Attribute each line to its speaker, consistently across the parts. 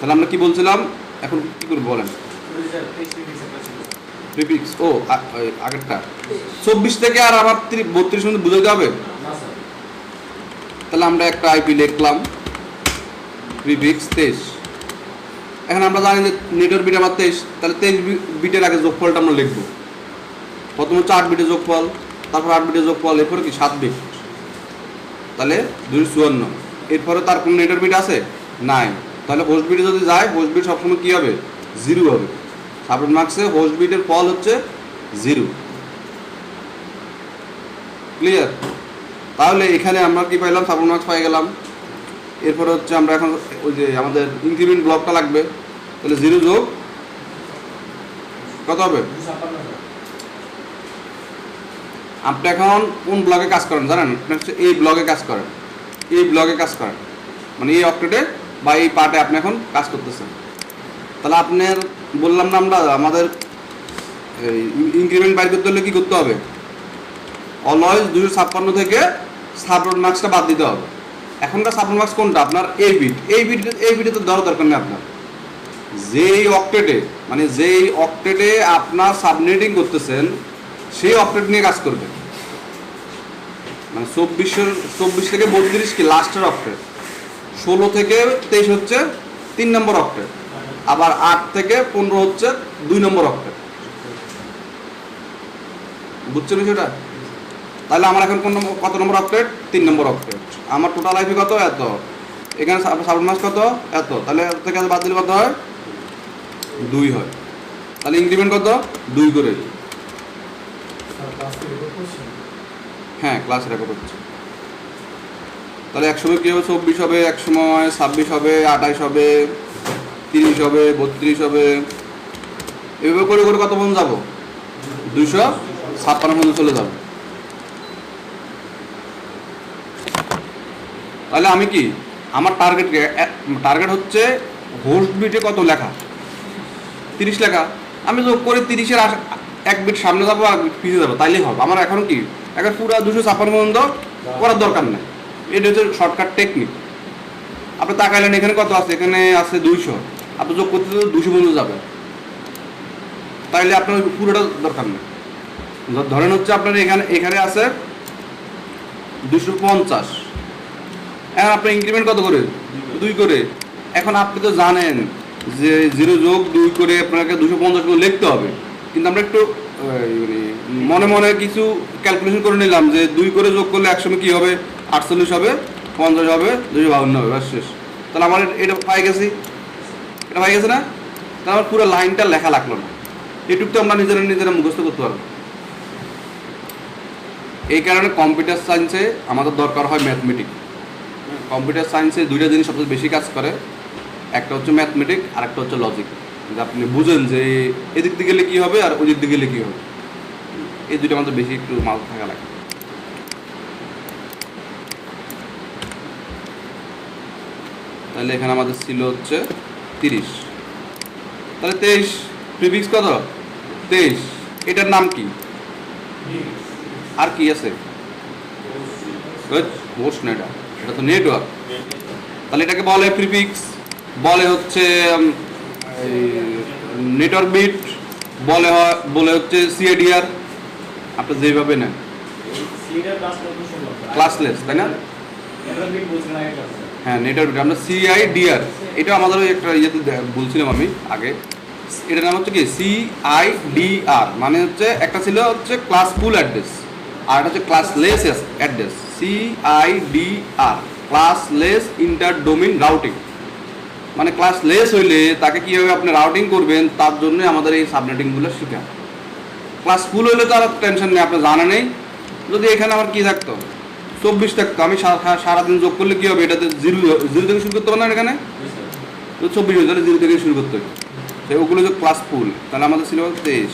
Speaker 1: তাহলে আমরা কি বলছিলাম, এখন কি করবো বলেন? প্রিফিক্স ও আগেরটা 24 থেকে আর আমার 32 মধ্যে বুঝাতে হবে। তাহলে আমরা একটা আইপি লিখলাম প্রিফিক্স 23। এখন আমরা জানি যে নেটওয়ার্ক বিট আমার 23, তাহলে 23 বিটের আগে যোগফলটা আমরা লিখবো। প্রথমে হচ্ছে 8 বিটের যোগফল, তারপর 8 বিটের যোগফল, এরপরে কি 7 বিট, তাহলে 254। এরপরে তার কোনো নেটওয়ার্ক বিট আছে নাই, তাহলে হোস্ট বিটে যদি যায় হোস্ট বিট সবসময় কী হবে, 0 হবে। সাবনেট মার্কসে হোস্ট বিটের ফল হচ্ছে 0। ক্লিয়ার? তাহলে এখানে আমরা কি পাইলাম, সাবনেট মার্কস পাই গেলাম। এরপরে হচ্ছে আমরা এখন ওই যে আমাদের ইনক্রিমেন্ট ব্লকটা লাগবে, তাহলে 0 যোগ কত হবে? আপনি এখন কোন ব্লকে কাজ করেন জানেন? আপনি হচ্ছে এই ব্লকে কাজ করেন, এই ব্লকে কাজ করেন, মানে এই অক্টেটে বা এই পার্টে আপনি এখন কাজ করতেছেন। তাহলে আপনার বললাম না আমরা আমাদের ইনক্রিমেন্ট বাইর করতে হলে কী করতে হবে? অলওয়েজ 256 থেকে সাবনেট মার্কসটা বাদ দিতে হবে। এখনকার সাবনেট মার্কস কোনটা আপনার? এই বিট। এই বিটে তো দেওয়ার দরকার নেই আপনার। যেই অক্টেটে মানে যেই অক্টেটে আপনার সাবনেটিং করতেছেন সেই অক্টেট নিয়ে কাজ করবে। মানে 24 থেকে 32 কি লাস্টের অক্টেট, 16 থেকে 23 হচ্ছে 3 নম্বর অক্টেট, আবার 8 থেকে 15 হচ্ছে 2 নম্বর অক্টেট। বুঝছেন সেটা? তাহলে আমার এখন কত নম্বর অক্টেট? 3 নম্বর অক্টেট। আমার টোটাল আইপি কত? এত। এখানে সাবনেট মাস্ক কত? এত। তাহলে এত থেকে বাদ দিলে কত হয়? 2 হয়। তাহলে ইনক্রিমেন্ট কত? 2 করে। হ্যাঁ, ক্লাস রেকর্ড হচ্ছে। তাহলে এক সময় কী হবে? 24 হবে, এক সময় 26 হবে, 28 হবে, 30 হবে, 32 হবে, এভাবে করে করে কত পর্যন্ত যাবো? 256 পর্যন্ত চলে যাবো। তাহলে আমি কি আমার টার্গেট হচ্ছে হোস্ট বিটে কত লেখা? 30 লেখা। আমি যোগ করে 30-এর 1 বিট সামনে যাবো আর পিছিয়ে যাবো, তাইলেই হবে। আমার এখন কি এখন পুরো 256 পর্যন্ত করার দরকার নেই। এটা হচ্ছে শর্টকাট টেকনিক। আপনি তাকাইলেন এখানে কত আছে? এখানে আছে 200। আপনি যোগ করতে 200 পর্যন্ত যাবেন, তাইলে আপনার পুরোটা দরকার নেই। ধরেন হচ্ছে আপনার এখানে আছে 250। এখন আপনার ইনক্রিমেন্ট কত করে? 2 করে। এখন আপনি তো জানেন যে 0 যোগ 2 করে আপনাকে 250 করে লিখতে হবে, কিন্তু আমরা একটু মনে মনে কিছু ক্যালকুলেশন করে নিলাম যে 2 করে যোগ করলে একসময় কী হবে? 48 হবে, 50 হবে, 252 হবে, বাস শেষ। তাহলে আমার এটা পাই গেছি, এটা পাই গেছে না? তাহলে আমার পুরো লাইনটা লেখা লাগলো না। এটুকু তো আমরা নিজেরা মুখস্থ করতে পারবো। এই কারণে কম্পিউটার সায়েন্সে আমাদের দরকার হয় ম্যাথমেটিক। কম্পিউটার সায়েন্সে 2টা জিনিস সবচেয়ে বেশি কাজ করে, একটা হচ্ছে ম্যাথমেটিক আর একটা হচ্ছে লজিক। যে আপনি বুঝেন যে এদিক দিকে গেলে কী হবে আর ওই দিক দিকে গেলে কী হবে, এই দুটো আমাদের বেশি একটু মাথা থাকা লাগে। তাহলে এখানে আমাদের ছিল হচ্ছে 30। তাহলে 23 প্রিফিক্স কত? 23। এটার নাম কি? আর কি আছে? হোস্ট না, এটা তো নেটওয়ার্ক। তাহলে এটাকে বলে প্রিফিক্স, বলে হচ্ছে নেটওয়ার্ক বিট, বলে হচ্ছে সিএডিআর। আপনি যেভাবে নেন, ক্লাসলেস, তাই না? হ্যাঁ, নেটওয়ার্ক বিট আমরা সিআইডিআর, এটা আমাদের ওই একটা ইয়েতে বলছিলাম আমি আগে। এটার নাম হচ্ছে কি সিআইডিআর, মানে হচ্ছে একটা ছিল হচ্ছে ক্লাসফুল অ্যাড্রেস আর একটা হচ্ছে classless address. CIDR, classless inter domain routing. মানে ক্লাসলেস হইলে তাকে কীভাবে আপনি রাউটিং করবেন তার জন্য আমাদের এই সাবনেটিংগুলো শেখা। ক্লাস ফুল হইলে তো আর টেনশন নেই, আপনি জানেন নেই। যদি এখানে আমার কী থাকতো? 24 থাকতো, আমি সারাদিন যোগ করলে কী হবে? এটাতে 0 থেকে শুরু করতে পারলাম। এখানে তো 24 হয়ে, তাহলে 0 থেকে শুরু করতে হবে। তাই ওগুলো যে ক্লাস ফুল, তাহলে আমাদের ছিল 23।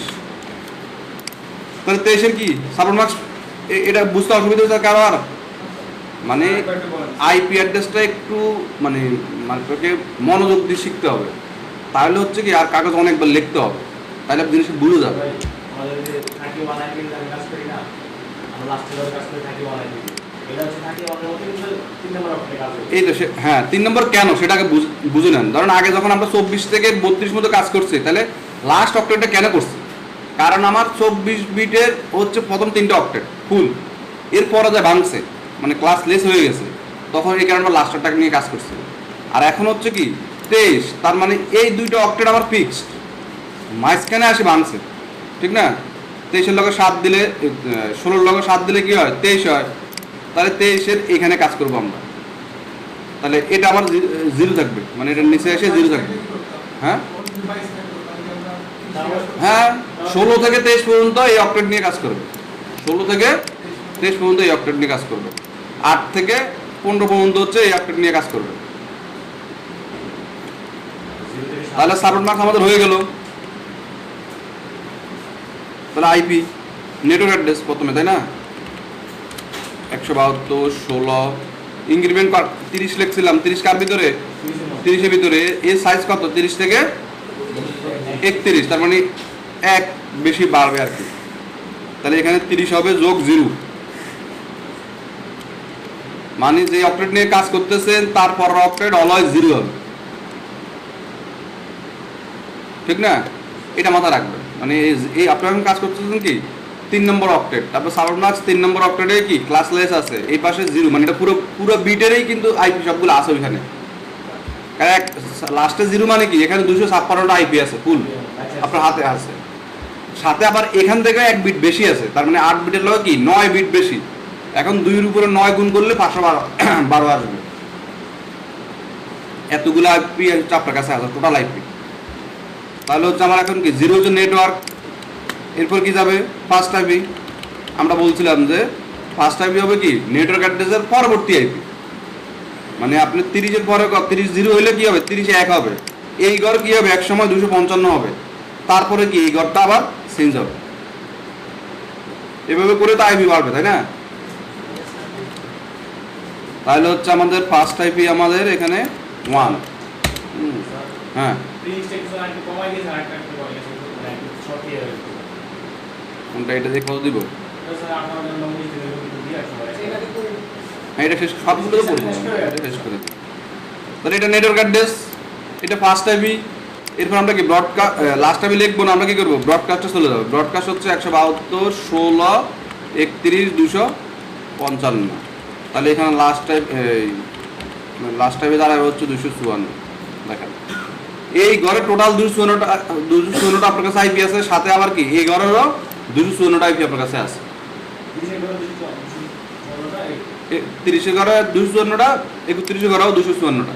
Speaker 1: তাহলে 23-এর কি সাবনেট মার্কস? এটা বুঝতে অসুবিধা হচ্ছে কারো আর? মানে আইপি অ্যাড্রেসটা একটু মানে তোকে মনোযোগ দিয়ে শিখতে হবে, তাহলে হচ্ছে কি আর কাগজ অনেকবার লিখতে হবে, তাহলে জিনিসটা বুঝে যাবে। এই তো হ্যাঁ 3 নম্বর কেন সেটাকে বুঝে নেন। ধরেন আগে যখন আমরা 24 থেকে 32 মতো কাজ করছি, তাহলে লাস্ট অক্টেটটা কেন করছি? কারণ আমার 24 বিটের হচ্ছে প্রথম 3টা অক্টেট ফুল, এরপরে যা ভাঙছে মানে ক্লাস লেস হয়ে গেছে, তখন এই কারণে আমরা লাস্টারটাকে নিয়ে কাজ করছি। আর এখন হচ্ছে কি 23, তার মানে এই 2টা অক্টেট আমার ফিক্সড, মাঝখানে আসে ভাঙছে, ঠিক না? 23-এর লগে 7 দিলে 16-এর লগে 7 দিলে কি হয়? 23 হয়। তাহলে 23-এর এখানে কাজ করবো আমরা, তাহলে এটা আমার 0 থাকবে, মানে এটার নিচে এসে 0 থাকবে। হ্যাঁ হ্যাঁ 16 থেকে 23 পর্যন্ত এই অক্টেট নিয়ে কাজ করবে, 16 থেকে 23 পর্যন্ত এই অক্টেট নিয়ে কাজ করবে, 8 থেকে 15 পর্যন্ত হচ্ছে এই অক্টেট নিয়ে কাজ করবে। তাহলে সার্ভার মার্কস আমাদের হয়ে গেল। তাহলে আইপি নেটওয়ার্ক অ্যাড্রেস প্রথমে, তাই না? 172.16 ইনক্রিমেন্ট 30 লিখছিলাম, 30 কার ভিতরে? 30-এর ভিতরে। এর সাইজ কত? 30 থেকে 31, তার মানে 1 বেশি বাড়বে আর কি। তাহলে এখানে 30 হবে যোগ 0, মানে যে অক্টেট নিয়ে কাজ করতেছেন তারপর অক্টেট অলওয়েজ 0 হবে, ঠিক না? এটা মাথায় রাখবেন। মানে এই আপনি এখন কাজ করতেছেন কি 3 নম্বর অক্টেট, তারপর সার্ভার মার্কস 3 নম্বর অক্টেটে কি ক্লাস লেস আছে, এই পাশে 0, মানে এটা পুরো বিটেরই কিন্তু আইপি সবগুলো আছে ওইখানে। লাস্টে 0 মানে কি এখানে 256টা আইপি আছে ফুল আপনার হাতে আছে, সাথে আবার এখান থেকে 1 বিট বেশি আছে, তার মানে 8 বিটের লগে কি 9 বিট বেশি। এখন 2-এর উপরে 9 গুণ করলে 512 আসবে। এতগুলো আইপি আপনার কাছে আছে টোটাল আইপি। তাহলে হচ্ছে আমার এখন কি 0 হচ্ছে নেটওয়ার্ক, এরপর কি যাবে ফার্স্ট আইপি। আমরা বলছিলাম যে ফার্স্ট আইপি হবে কি নেটওয়ার্ক অ্যাড্রেসের পরবর্তী আইপি, মানে আপনি 30-এর পরে 30 0 হইলে কি হবে 30 1 হবে, এই ঘর কি হবে এক সময় 255 হবে, তারপরে কি এই ঘরটা আবার চেঞ্জ হবে। এভাবে করে তো আইপি বাড়বে, তাই না? তাহলে হচ্ছে আমাদের ফার্স্ট আইপি আমাদের এখানে 1। হ্যাঁ কোনটা? এটা দিয়ে কত দিব? হ্যাঁ এটা শেষ, সবগুলো তো করবো শেষ করে। তাহলে এটা নেটওয়ার্ক অ্যাড্রেস, এটা ফার্স্ট আইপি। এরপর আমরা কি ব্রডকাস্ট, লাস্ট আইপি লিখবো না, আমরা কি করবো ব্রডকাস্টে চলে যাবো। ব্রডকাস্ট হচ্ছে 172.16.31.255। তাহলে এখানে লাস্ট আইপি দাঁড়াবে হচ্ছে 254। দেখেন এই ঘরে টোটাল 254টা আপনার কাছে আইপি আছে, সাথে আবার কি এই ঘরেরও 254টা আইপি আপনার কাছে আছে। 30-এর ঘরে 254টা, 31-এর ঘরেও 254টা।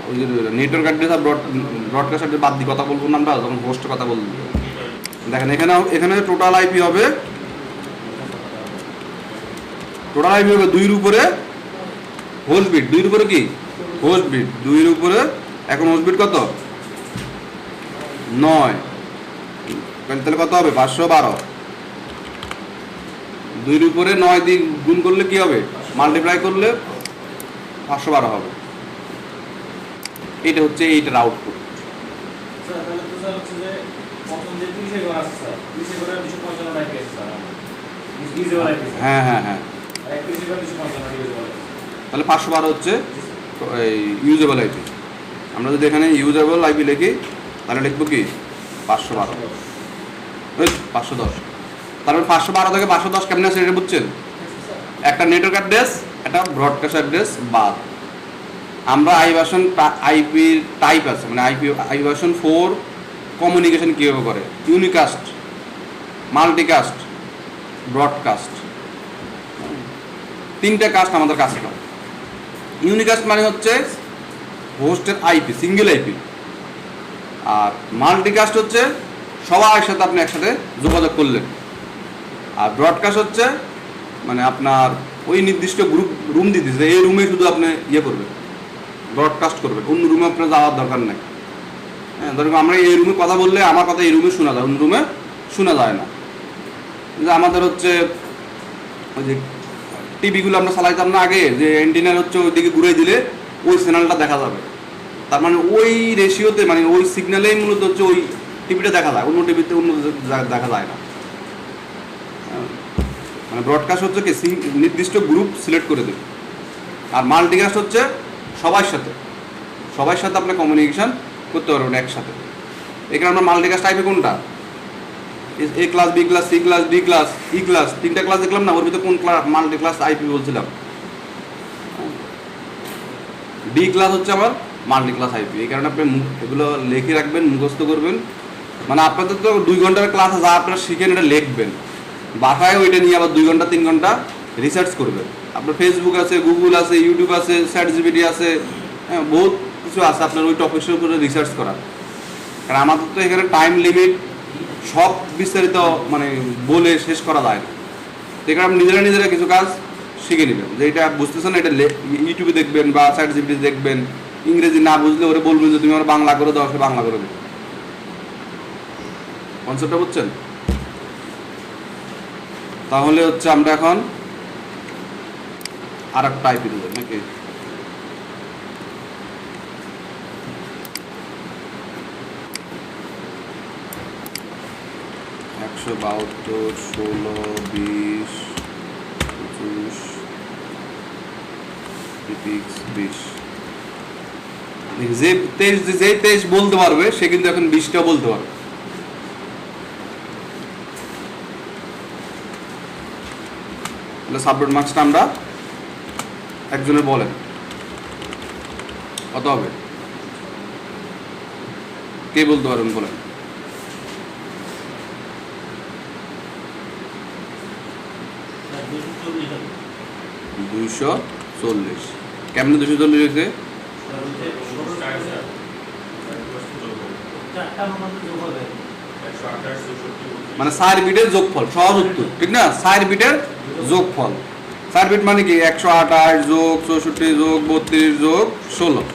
Speaker 1: ওই যে নেটওয়ার্ক অ্যাড্রেস আর ব্রডকাস্ট অ্যাড্রেস বাদ দিয়ে কথা বলবো না আমরা, তখন হোস্টের কথা বলবো। দেখেন এখানে টোটাল আইপি হবে 2-এর উপরে হোস্ট বিট, 2-এর উপরে কি হোস্ট বিট, 2-এর উপরে এখন হোস্ট বিট কত 9, তাহলে কত হবে 512। 2-এর উপরে 9 দিয়ে গুণ করলে কি হবে, মাল্টিপ্লাই করলে 512 হবে। এটা হচ্ছে এইটার আউটপুট। হ্যাঁ হ্যাঁ হ্যাঁ তাহলে 512 হচ্ছে এই ইউজেবল আইপি। আমরা যদি এখানে ইউজেবল আইপি লিখি তাহলে লিখবো কি 512, 510। তারপর 512 থেকে 510 কেমন আছে এটা বুঝছেন? একটা নেটওয়ার্ক অ্যাড্রেস, একটা ব্রডকাস্ট অ্যাড্রেস বাদ। আমরা আইপি টাইপ আছে, মানে আই ভার্সন 4 কমিউনিকেশন কীভাবে করে, ইউনিকাস্ট, মাল্টিকাস্ট, ব্রডকাস্ট, 3টা কাস্ট আমাদের কাছে হয়। ইউনিকাস্ট মানে হচ্ছে হোস্টের আইপি, সিঙ্গেল আইপি। আর মাল্টিকাস্ট হচ্ছে সবার সাথে আপনি একসাথে যোগাযোগ করলেন। আর ব্রডকাস্ট হচ্ছে মানে আপনার ওই নির্দিষ্ট রুম দিয়ে দিচ্ছে, এই রুমে শুধু আপনি ইয়ে করবেন, ব্রডকাস্ট করবেন, অন্য রুমে আপনার যাওয়ার দরকার নেই। হ্যাঁ ধরুন আমরা এই রুমে কথা বললে আমার কথা এই রুমে শোনা যায়, অন্য রুমে শোনা যায় না। যে আমাদের হচ্ছে ওই যে টিভিগুলো আমরা চালাইতাম না আগে, যে অ্যান্টেনার হচ্ছে ওইদিকে ঘুরে দিলে ওই চ্যানেলটা দেখা যাবে, তার মানে ওই রেশিওতে মানে ওই সিগন্যালেই মূলত হচ্ছে ওই টিভিটা দেখা যায়, অন্য টিভিতে অন্য দেখা যায় না। মানে ব্রডকাস্ট হচ্ছে কি নির্দিষ্ট গ্রুপ সিলেক্ট করে দেবে, আর মাল্টিকাস্ট হচ্ছে সবার সাথে আপনি কমিউনিকেশন করতে পারবেন একসাথে। এখানে আমরা মাল্টিকাস্ট টাইপে কোনটা, A class, B class, C class, D class, E class, তিনটা ক্লাস দেখলাম না, ওর ভিতরে কোন ক্লাস মাল্টি ক্লাস আইপি বলছিলাম? ডি ক্লাস হচ্ছে আমার মাল্টি ক্লাস আইপি। এই কারণে আপনি এগুলো লিখে রাখবেন, মুখস্থ করবেন। মানে আপনাদের তো 2 ঘন্টার ক্লাস যা আপনারা শিখেন এটা লিখবেন, বাসায় ওইটা নিয়ে আবার 2 ঘন্টা 3 ঘন্টা রিসার্চ করবেন। আপনার ফেসবুক আছে, গুগল আছে, ইউটিউব আছে, চ্যাটজিপিটি আছে, হ্যাঁ বহুত কিছু আছে আপনার ওই টপিকের উপরে রিসার্চ করা। কারণ আমাদের তো এখানে টাইম লিমিট, সব বিস্তারিত মানে বলে শেষ করা যায় না। এখানে আপনি নিজেরা কিছু কাজ শিখে নেবেন, যে এটা বুঝতেছেন এটা ইউটিউবে দেখবেন বা চ্যাটজিপিটি দেখবেন। ইংরেজি না বুঝলে ওরে বলবেন যে তুমি আমার বাংলা করে দাও, সে বাংলা করে দেবে। কনসেপ্টটা বুঝছেন? তাহলে হচ্ছে আমরা এখন আর একটা আইপি দেবো নাকি? একশো 72, 16, 20, 25, 20। যে 23 বলতে পারবে সে কিন্তু এখন 20টা বলতে পারবে। সাবজেক্ট মার্কসটা আমরা একজনের বলেন কত হবে, কে বলতে পারবেন বলেন? $240। কেমনে 240 হয়েছে? মানে 4 বিটের যোগফল, সহজ উত্তর, ঠিক না? 4 বিটের যোগফল। 4 বিট মানে কি 128 যোগ 64 যোগ 32 যোগ 16,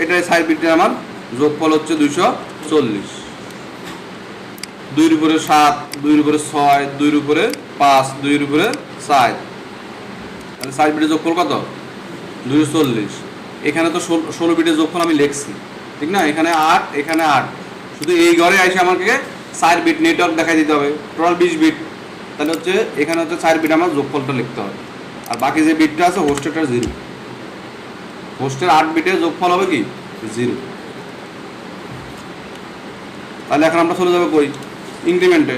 Speaker 1: এটাই 4 বিটের আমার যোগফল হচ্ছে 240। 2 এর উপরে 7, 2 এর উপরে 6, 2 এর উপরে 5, 2 এর উপরে 4, তাহলে 4 বিটের যোগফল কত? 240। এখানে তো 16 বিটের যোগফল আমি লিখছি, ঠিক না? এখানে 8, এখানে 8, শুধু এই ঘরে এসে আমাকে 4 বিট নেটওয়ার্ক দেখাই দিতে হবে, টোটাল 20 বিট। তাহলে হচ্ছে এখানে হচ্ছে 4 বিট আমার যোগফলটা লিখতে হবে, আর বাকি যে বিটটা আছে হোস্টেরটা 0। হোস্টের 8 বিটের যোগফল হবে কি 0। তাহলে এখন আমরা চলে যাবো কই? ইনক্রিমেন্টে।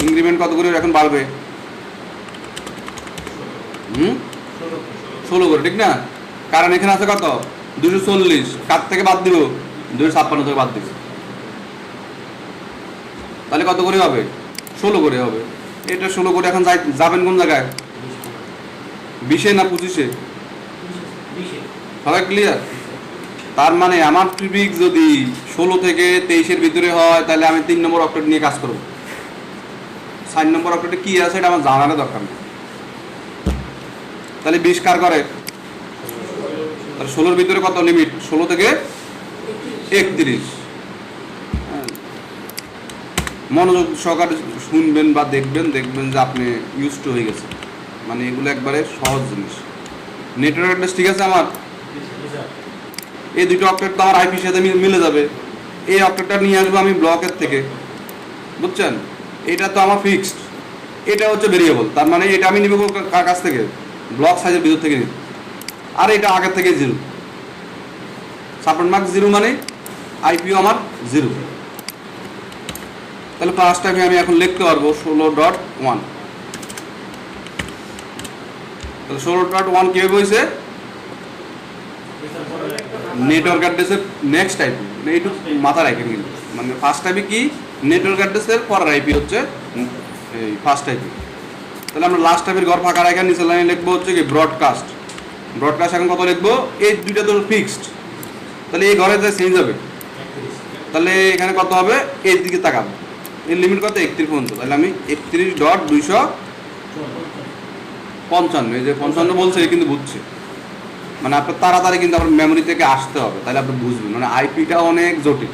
Speaker 1: ইনক্রিমেন্ট কত করে এখন বাড়বে? 16 করে, ঠিক না? কারণ এখানে আছে কত 240, কার থেকে বাদ দিব? 256 থেকে বাদ দিব। তাহলে কত করে হবে? 16 করে হবে। এটা 16 করে এখন যাবেন কোন জায়গায়? 20-এ না 25-এ? সবাই ক্লিয়ার? তার মানে আমার প্রিফিক্স যদি 16 থেকে 23-এর ভিতরে হয় তাহলে আমি 3 নম্বর অক্টেট নিয়ে কাজ করব। 4 নম্বর অক্টেটে কি আছে এটা আমার জানার দরকার নেই। তাহলে 20 কার করে? তাহলে 16-এর ভিতরে কত লিমিট? 16 থেকে 31। মনোযোগ সহকারে শুনবেন বা দেখবেন যে আপনি ইউজড হয়ে গেছে। মানে এগুলো একবারে সহজ জিনিস। নেটওয়ার্ক অ্যাড্রেস ঠিক আছে আমার? এই দুটো অক্টেট তো আমার আইপির সাথে মিলে যাবে। এই অক্টেটটা নিয়ে আসবো আমি ব্লকের থেকে, বুঝছেন? এটা তো আমার ফিক্সড, এটা হচ্ছে ভেরিয়েবল। তার মানে এটা আমি নিব কার কাছ থেকে? ব্লক সাইজের ভিতর থেকে নিব। আর এটা আগের থেকে 0, সাপোর্ট মার্ক 0 মানে আইপিও আমার 0। তাহলে ক্লাসটাকে আমি এখন লিখতে পারবো 16.1। তাহলে 16.1 কিভাবে হয়েছে? নেটওয়ার্ক অ্যাড্রেসের নেক্সট আইপি, এইটু মাথা রাখেন কিন্তু। মানে ফার্স্ট আইপি কি? নেটওয়ার্ক অ্যাড্রেসের পরের আইপি হচ্ছে এই ফার্স্ট আইপি। তাহলে আমরা লাস্ট আইপির ঘর ফাঁকা রাখা নিচে লাইনে লিখবো হচ্ছে কি ব্রডকাস্ট। ব্রডকাস্ট এখন কত লিখবো? এই দুইটা তো ফিক্সড, তাহলে এই ঘরে যা চেঞ্জ হবে। তাহলে এখানে কত হবে? এর দিকে তাকাবো, এর লিমিট কত? 31 পর্যন্ত। তাহলে আমি 31.255, এই যে 55 বলছে কিন্তু বুঝছে, মানে আপনার তাড়াতাড়ি কিন্তু আপনার মেমোরি থেকে আসতে হবে, তাহলে আপনি বুঝবেন। মানে আইপিটা অনেক জটিল।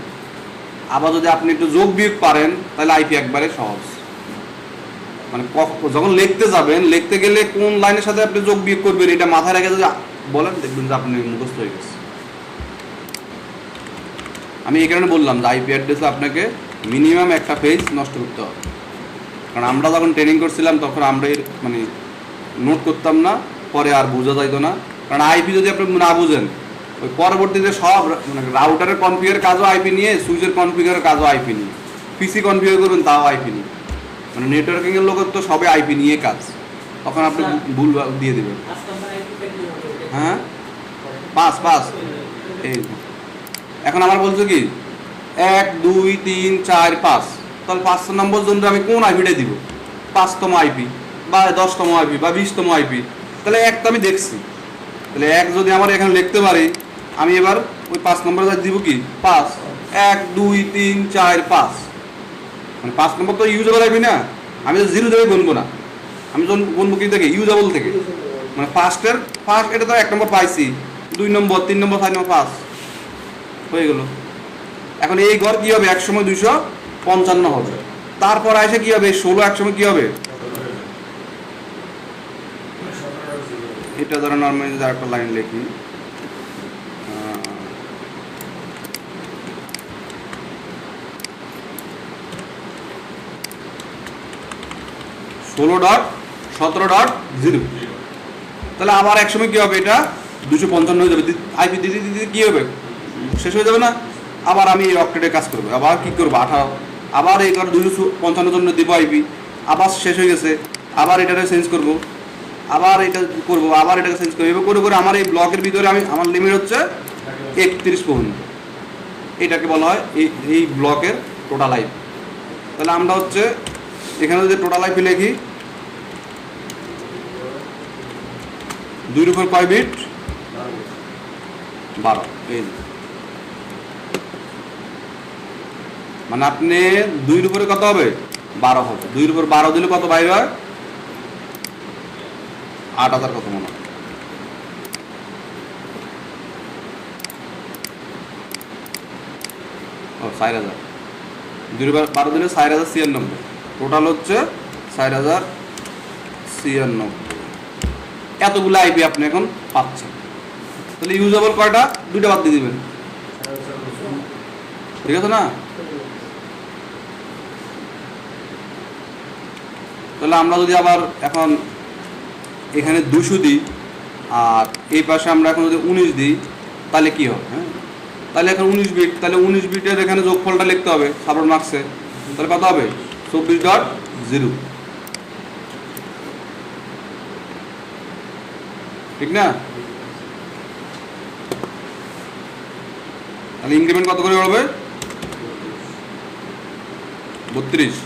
Speaker 1: আবার যদি আপনি একটু যোগ বিয়োগ পারেন তাহলে আইপি একবারে সহজ। মানে যখন লিখতে যাবেন, লিখতে গেলে কোন লাইনের সাথে আপনি যোগ বিয়োগ করবেন এটা মাথায় রেখে যদি বলেন, দেখবেন যে আপনি মুখস্থ হয়ে গেছে। আমি এই কারণে বললাম যে আইপি অ্যাড্রেসে আপনাকে মিনিমাম একটা পেজ নষ্ট করতে হবে। কারণ আমরা যখন ট্রেনিং করছিলাম তখন আমরা মানে নোট করতাম না, পরে আর বোঝা যাইতো না। কারণ আইপি যদি আপনি না বুঝেন, ওই পরবর্তীতে সব মানে রাউটারের কনফিগারের কাজও আইপি নিয়ে, সুইচের কনফিগারের কাজও আইপি নিয়ে, পিসি কনফিগার করবেন তাও আইপি নিয়ে, মানে নেটওয়ার্কিংয়ের লোকের তো সবে আইপি নিয়ে কাজ, তখন আপনি ভুল দিয়ে দেবেন। হ্যাঁ 5 এই এখন আমার বলছো কি 1 2 3 4 5, তাহলে 5 নম্বর জন্য আমি কোন আইপিটা দিব? 5তম আইপি বা 10তম আইপি বা 20তম আইপি, তাহলে একটা আমি দেখছি, তাহলে 1 যদি আমার এখানে লিখতে পারি, আমি এবার ওই 5 নম্বরে দিব কি 5 1 2 3 4 5, মানে 5 নম্বর তো ইউজেবল আইপি না, আমি তো 0 থেকে গুনবো না, আমি যখন গুনবো কি থেকে ইউজেবল থেকে, মানে ফার্স্ট এটা তো 1 নম্বর পাইছি, 2 নম্বর 3 নম্বর 4 নম্বর 5 হয়ে গেল। এখন এই ঘর কি হবে? এক সময় 255 হবে, তারপর এসে কি হবে 16 এক সময় কি হবে? এটা ধরো নর্মালি যদি একটা লাইন লিখি, 16.17.0, তাহলে আবার এক সময় কি হবে? এটা 255 হয়ে যাবে, আইপি দিতে দিতে কি হবে? শেষ হয়ে যাবে না? আবার আমি এই অক্টেটে কাজ করবো, আবার কি করবো 18, আবার এই 255 জন্য দেবো আইপি, আবার শেষ হয়ে গেছে, আবার এটাকে চেঞ্জ করবো, আবার এটা করবো, আবার এটাকে চেঞ্জ করবো, এভাবে করে করে আমার এই ব্লকের ভিতরে আমার লিমিট হচ্ছে 31 পর্যন্ত। এটাকে বলা হয় এই ব্লকের টোটাল আইপি। তাহলে আমরা হচ্ছে এখানে যদি টোটাল আইপি লিখি, 2 উপর কয় বিট? 12। এই মানে আপনি 2 উপরে কত হবে? 12 হবে। 2 উপর 12 দিলে কত বাইরে হয়? 8000 কত মনে হয়? ও 4000। 2 উপর 12 দিলে 4096, টোটাল হচ্ছে 4096। এতগুলো আইপি আপনি এখন পাচ্ছেন। তাহলে ইউজেবল কয়টা? 2টা বাদ দিয়ে দিবেন, ঠিক আছে না? তাহলে আমরা যদি আবার এখন এখানে 200 দিই আর এই পাশে আমরা এখন যদি 19 দিই, তাহলে কি হবে? হ্যাঁ, তাহলে এখন 19 বিট, তাহলে 19 বিটের এখানে যোগফলটা লিখতে হবে সাপোর্ট মার্কসে, তাহলে কত হবে? 24.0, ঠিক না? তাহলে ইনক্রিমেন্ট কত করে হবে? 32।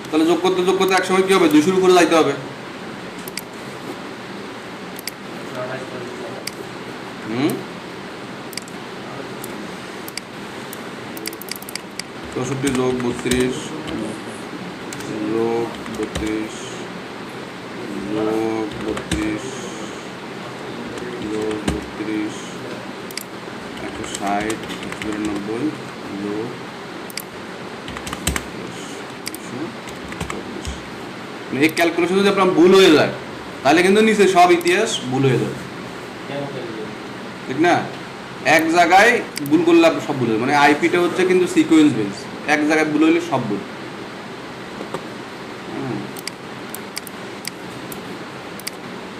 Speaker 1: তাহলে যোগ করতে এক সময় কি হবে? 200 উপরে যাইতে হবে। 64 যোগ 32 যোগ 32 যোগ 32 যোগ 32 160 192 যোগ এই ক্যালকুলেশন যদি আপনার ভুল হয়ে যায়, তাহলে কিন্তু নিচে সব ইতিহাস ভুল হয়ে যাবে, ঠিক না? এক জায়গায় ভুল করলে আপনি সব ভুল হবে, মানে আইপিটা হচ্ছে কিন্তু সিকোয়েন্স বেস, এক জায়গায় ভুল হইলে সব ভুল।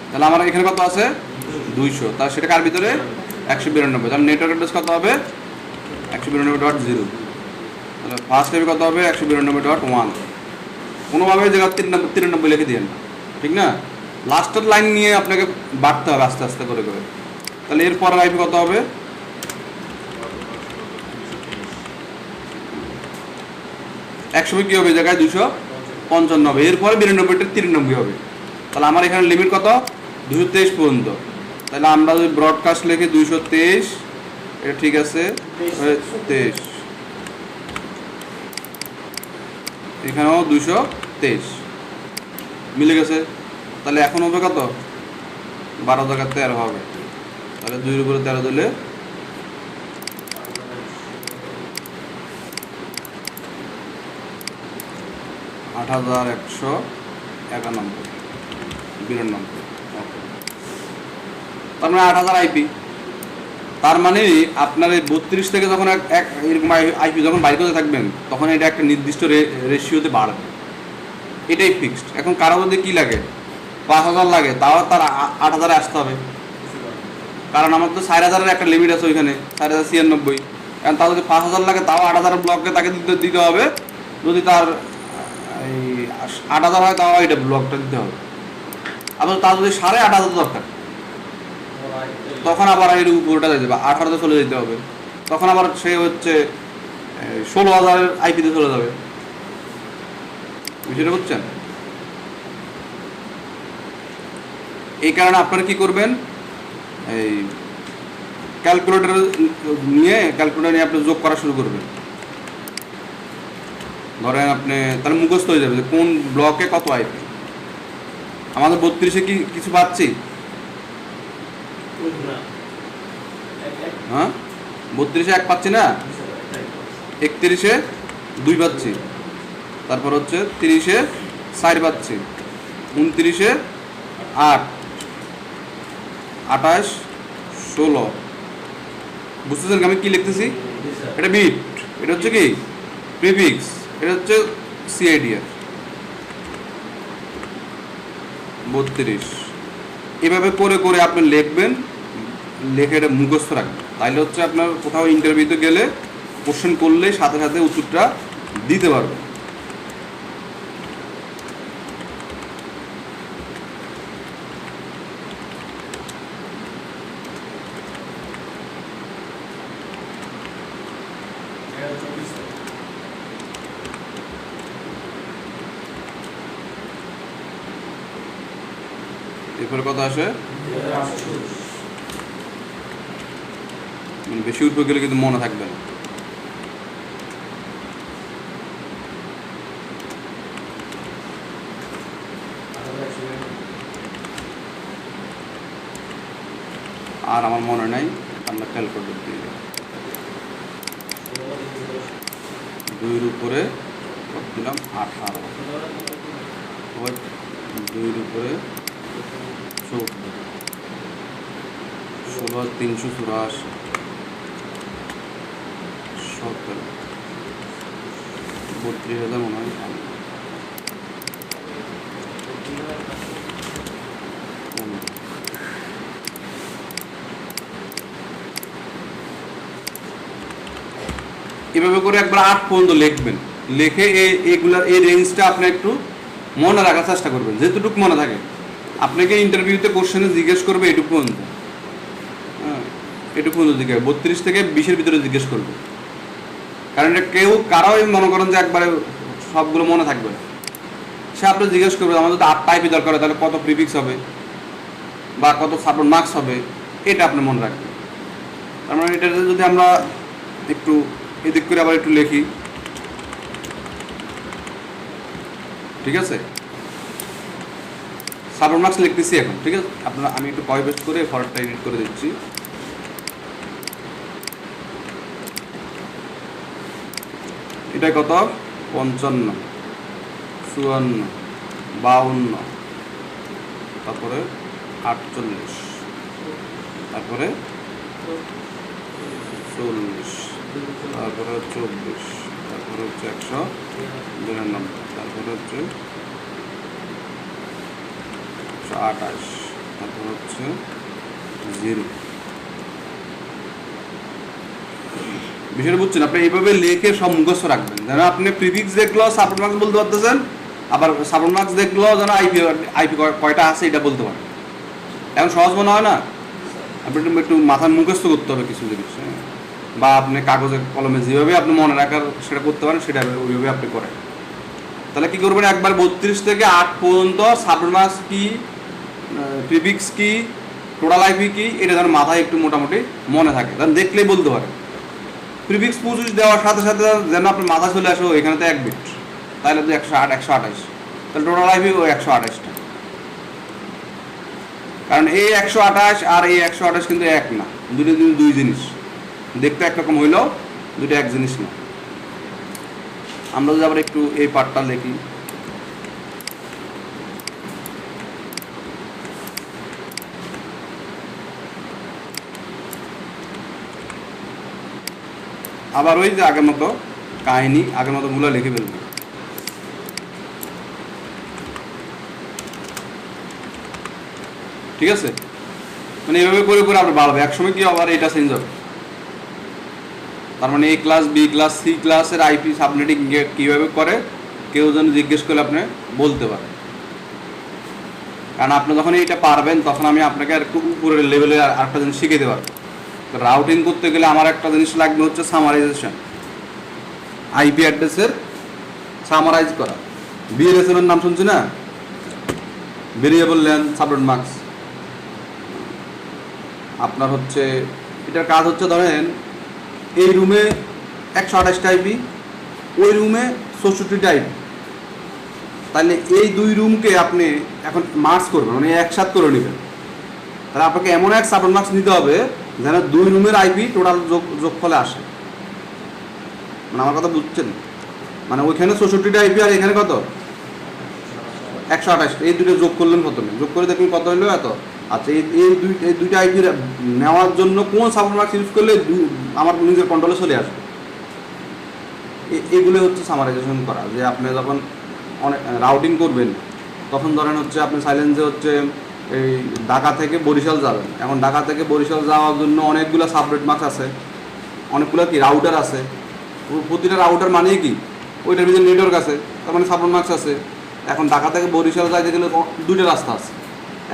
Speaker 1: তাহলে আমার এখানে কত আছে? 200, তাহলে সেটা কার ভিতরে? 192। তাহলে নেটওয়ার্ক অ্যাড্রেস কত হবে? 192.0। তাহলে ফার্স্ট টাইমে কত হবে? 192.1। কোনোভাবে জায়গা 93 লিখে দিয়েন না, ঠিক না? লাস্টের লাইন নিয়ে আপনাকে বাড়তে হবে আস্তে আস্তে করে করে। তাহলে এরপর আইপি কত হবে? 100 কি হবে? জায়গায় 255 হবে, এরপরে 92 হবে। তাহলে আমার এখানে লিমিট কত? 223 পর্যন্ত। তাহলে আমরা যদি ব্রডকাস্ট লিখি 223, এটা ঠিক আছে, 23, এখানেও 223 মিলে গেছে। তাহলে এখন হবে কত? 12 জায়গায় 13 হবে। তাহলে 2 উপরে 13 দিলে 8191 92। তার মানে 8000 আইপি। তার মানে আপনার এই 32 থেকে যখন এরকম আইপি যখন বাইর করতে থাকবেন তখন এটা একটা নির্দিষ্ট রেশিওতে বাড়বে, এটাই ফিক্সড। এখন কারো মধ্যে কী লাগে 5000 লাগে, তাও তার 8000 আসতে হবে, কারণ আমার তো 4000-এর একটা লিমিট আছে ওইখানে, 4096। কারণ তার যদি 5000 লাগে তাও 8000 ব্লককে তাকে দিতে হবে। যদি তার এই 8000 হয় তাও এটা ব্লকটা দিতে হবে। আবার তার যদি 8500 দরকার তখন আবার এর উপরটা যেতে হবে, 18তে চলে যেতে হবে, তখন আবার সে হচ্ছে 16000-এর আইপিতে চলে যাবে। বিষয়টা বুঝছেন? এই কারণে আপনারা কি করবেন, এই ক্যালকুলেটর নিয়ে আপনি যোগ করা শুরু করবেন। ধরেন আপনি তাহলে মুখস্থ হয়ে যাবে যে কোন ব্লকে কত আইপি। আমাদের 32-এ কি কিছু পাচ্ছি? হ্যাঁ, 32-এ 1 পাচ্ছি না, 31-এ 2 পাচ্ছি, তারপর হচ্ছে 30-এ 4 পাচ্ছি, 29-এ 8, 28, 16। বুঝতেছেন আমি কি লিখতেছি? এটা বিট, এটা হচ্ছে কি প্রিফিক্স, এটা হচ্ছে সিআইডিআর 32। এভাবে করে করে আপনি লিখবেন, লিখে এটা মুখস্থ রাখবেন। তাইলে হচ্ছে আপনার কোথাও ইন্টারভিউতে গেলে কোশ্চেন করলে সাথে সাথে উত্তরটা দিতে পারবেন। এরপরে কথা আসে বেশি উঠবে গেলে কিন্তু মনে থাকবে না। আর আমার মনে নাই, আমরা ক্যালকুলেটর দিয়ে 2-এর উপরে কত দিলাম 18, 2-এর উপরে 14, 16, 384, 17, 32,000 মনে হয়। এভাবে করে একবার 8 পর্যন্ত লিখবেন, লিখে এইগুলার এই রেঞ্জটা আপনি একটু মনে রাখার চেষ্টা করবেন, যেটুকু মনে থাকে। আপনাকে ইন্টারভিউতে কোশ্চেনে জিজ্ঞেস করবে এটুকু পর্যন্ত, হ্যাঁ এটুকু পর্যন্ত জিজ্ঞেস 32 থেকে 20-এর ভিতরে জিজ্ঞেস করবে। কারণ এটা কারোই মনে করেন যে একবারে সবগুলো মনে থাকবে না। সে আপনি জিজ্ঞেস করবে আমাদের তো 8টা আইপি দরকার, তাহলে কত প্রিফিক্স হবে বা কত সাপোর্ট মার্কস হবে, এটা আপনি মনে রাখবেন। তার মানে এটা যদি আমরা একটু এদিক করে আবার একটু লিখি, ঠিক আছে? সাপোর্ট মার্কস লিখতেছি এখন, ঠিক আছে? আপনারা আমি একটু কপি পেস্ট করে ফরম্যাটটা এডিট করে দিচ্ছি। এটা কত 55, 54, 52, তারপরে 48, তারপরে 40, তারপরে 24, তারপরে হচ্ছে 192, তারপরে হচ্ছে 128, তারপর হচ্ছে 0। বিষয়টা বুঝছেন? আপনি এইভাবে লিখে সব মুখস্থ রাখবেন, যেন আপনি প্রিফিক্স দেখলেও সাপোর্ট মার্কস বলতে পারতেছেন, আবার সাপোর্ট মার্কস দেখলেও যেন আইপি কয়টা আছে এটা বলতে পারেন। এখন সহজ মনে হয় না? আপনি একটু মাথার মুখস্থ করতে হবে কিছু জিনিস, বা আপনি কাগজে কলমে যেভাবে আপনি মনে রাখার সেটা করতে পারেন, সেটা ওইভাবে আপনি করেন। তাহলে কি করবেন, একবার 32 থেকে 8 পর্যন্ত সাপোর্ট মার্কস কি, প্রিফিক্স কি, টোটাল আইপি কি, এটা যেন মাথায় একটু মোটামুটি মনে থাকে, কারণ দেখলেই বলতে পারে। প্রিফিক্স 25 দেওয়ার সাথে সাথে যেন আপনার মাথা চলে আসো এখানে তো 1 বিট, তাহলে তো 108, 128, তাহলে টোটাল আইপি ওই 128টা। কারণ এই 128 আর এই 128 কিন্তু এক না, দুই জিনিস। দেখতে একরকম হইলেও দুটো এক জিনিস না। আমরা যদি আবার একটু এই পার্টটা লিখি, আবার ওই যে আগের মতো কাহিনী, আগের মতো গুলো লিখে ফেলবে। ঠিক আছে, মানে এইভাবে করে করে আপনার বাড়বে, একসময় কি আবার এটা চেঞ্জ হবে। তার মানে এ ক্লাস, বি ক্লাস, সি ক্লাসের আইপি সাবনেটিং কীভাবে করে কেউ যেন জিজ্ঞেস করলে আপনি বলতে পারেন। কারণ আপনি যখন এইটা পারবেন তখন আমি আপনাকে আর একটু উপরের লেভেলে আরেকটা জিনিস শিখিয়ে দেবো। রাউটিং করতে গেলে আমার একটা জিনিস লাগবে হচ্ছে সামারাইজেশন, আইপি অ্যাড্রেসের সামারাইজ করা। বিএলএসএম এর নাম শুনছি না, ভেরিয়েবল লেন্থ সাবনেট মার্কস। আপনার হচ্ছে এটার কাজ হচ্ছে, ধরেন এই রুমে 128টা আইপি, ওই রুমে 64টা আইপি, তাহলে এই দুই রুমকে আপনি এখন মার্চ করবেন, মানে একসাথে করে নেবেন। তাহলে আপনাকে এমন এক সাবনেট মার্কস নিতে হবে যেন দুই রুমের আইপি টোটাল যোগফলে আসে। মানে আমার কথা বুঝছেন, মানে ওইখানে 64টা আইপি আর এখানে কত 128, এই দুটো যোগ করলেন, প্রথমে যোগ করে দেখুন কত হলো এত। আচ্ছা, এই দুইটা আইপি নেওয়ার জন্য কোন সাবনেট মার্কস ইউজ করলে আমার নিজের কন্ট্রোলে চলে আসবে, এগুলো হচ্ছে সামারাইজেশন করা। যে আপনি যখন অনেক রাউটিং করবেন তখন ধরেন হচ্ছে আপনি চাইলেন যে হচ্ছে এই ঢাকা থেকে বরিশাল যাবেন। এখন ঢাকা থেকে বরিশাল যাওয়ার জন্য অনেকগুলো সাবনেট মার্কস আছে, অনেকগুলো কি রাউটার আছে। প্রতিটা রাউটার মানে কি ওইটার ভিতরে নেটওয়ার্ক আছে, তার মানে সাবনেট মার্কস আছে। এখন ঢাকা থেকে বরিশাল যাইতে গেলে দুইটা রাস্তা আছে।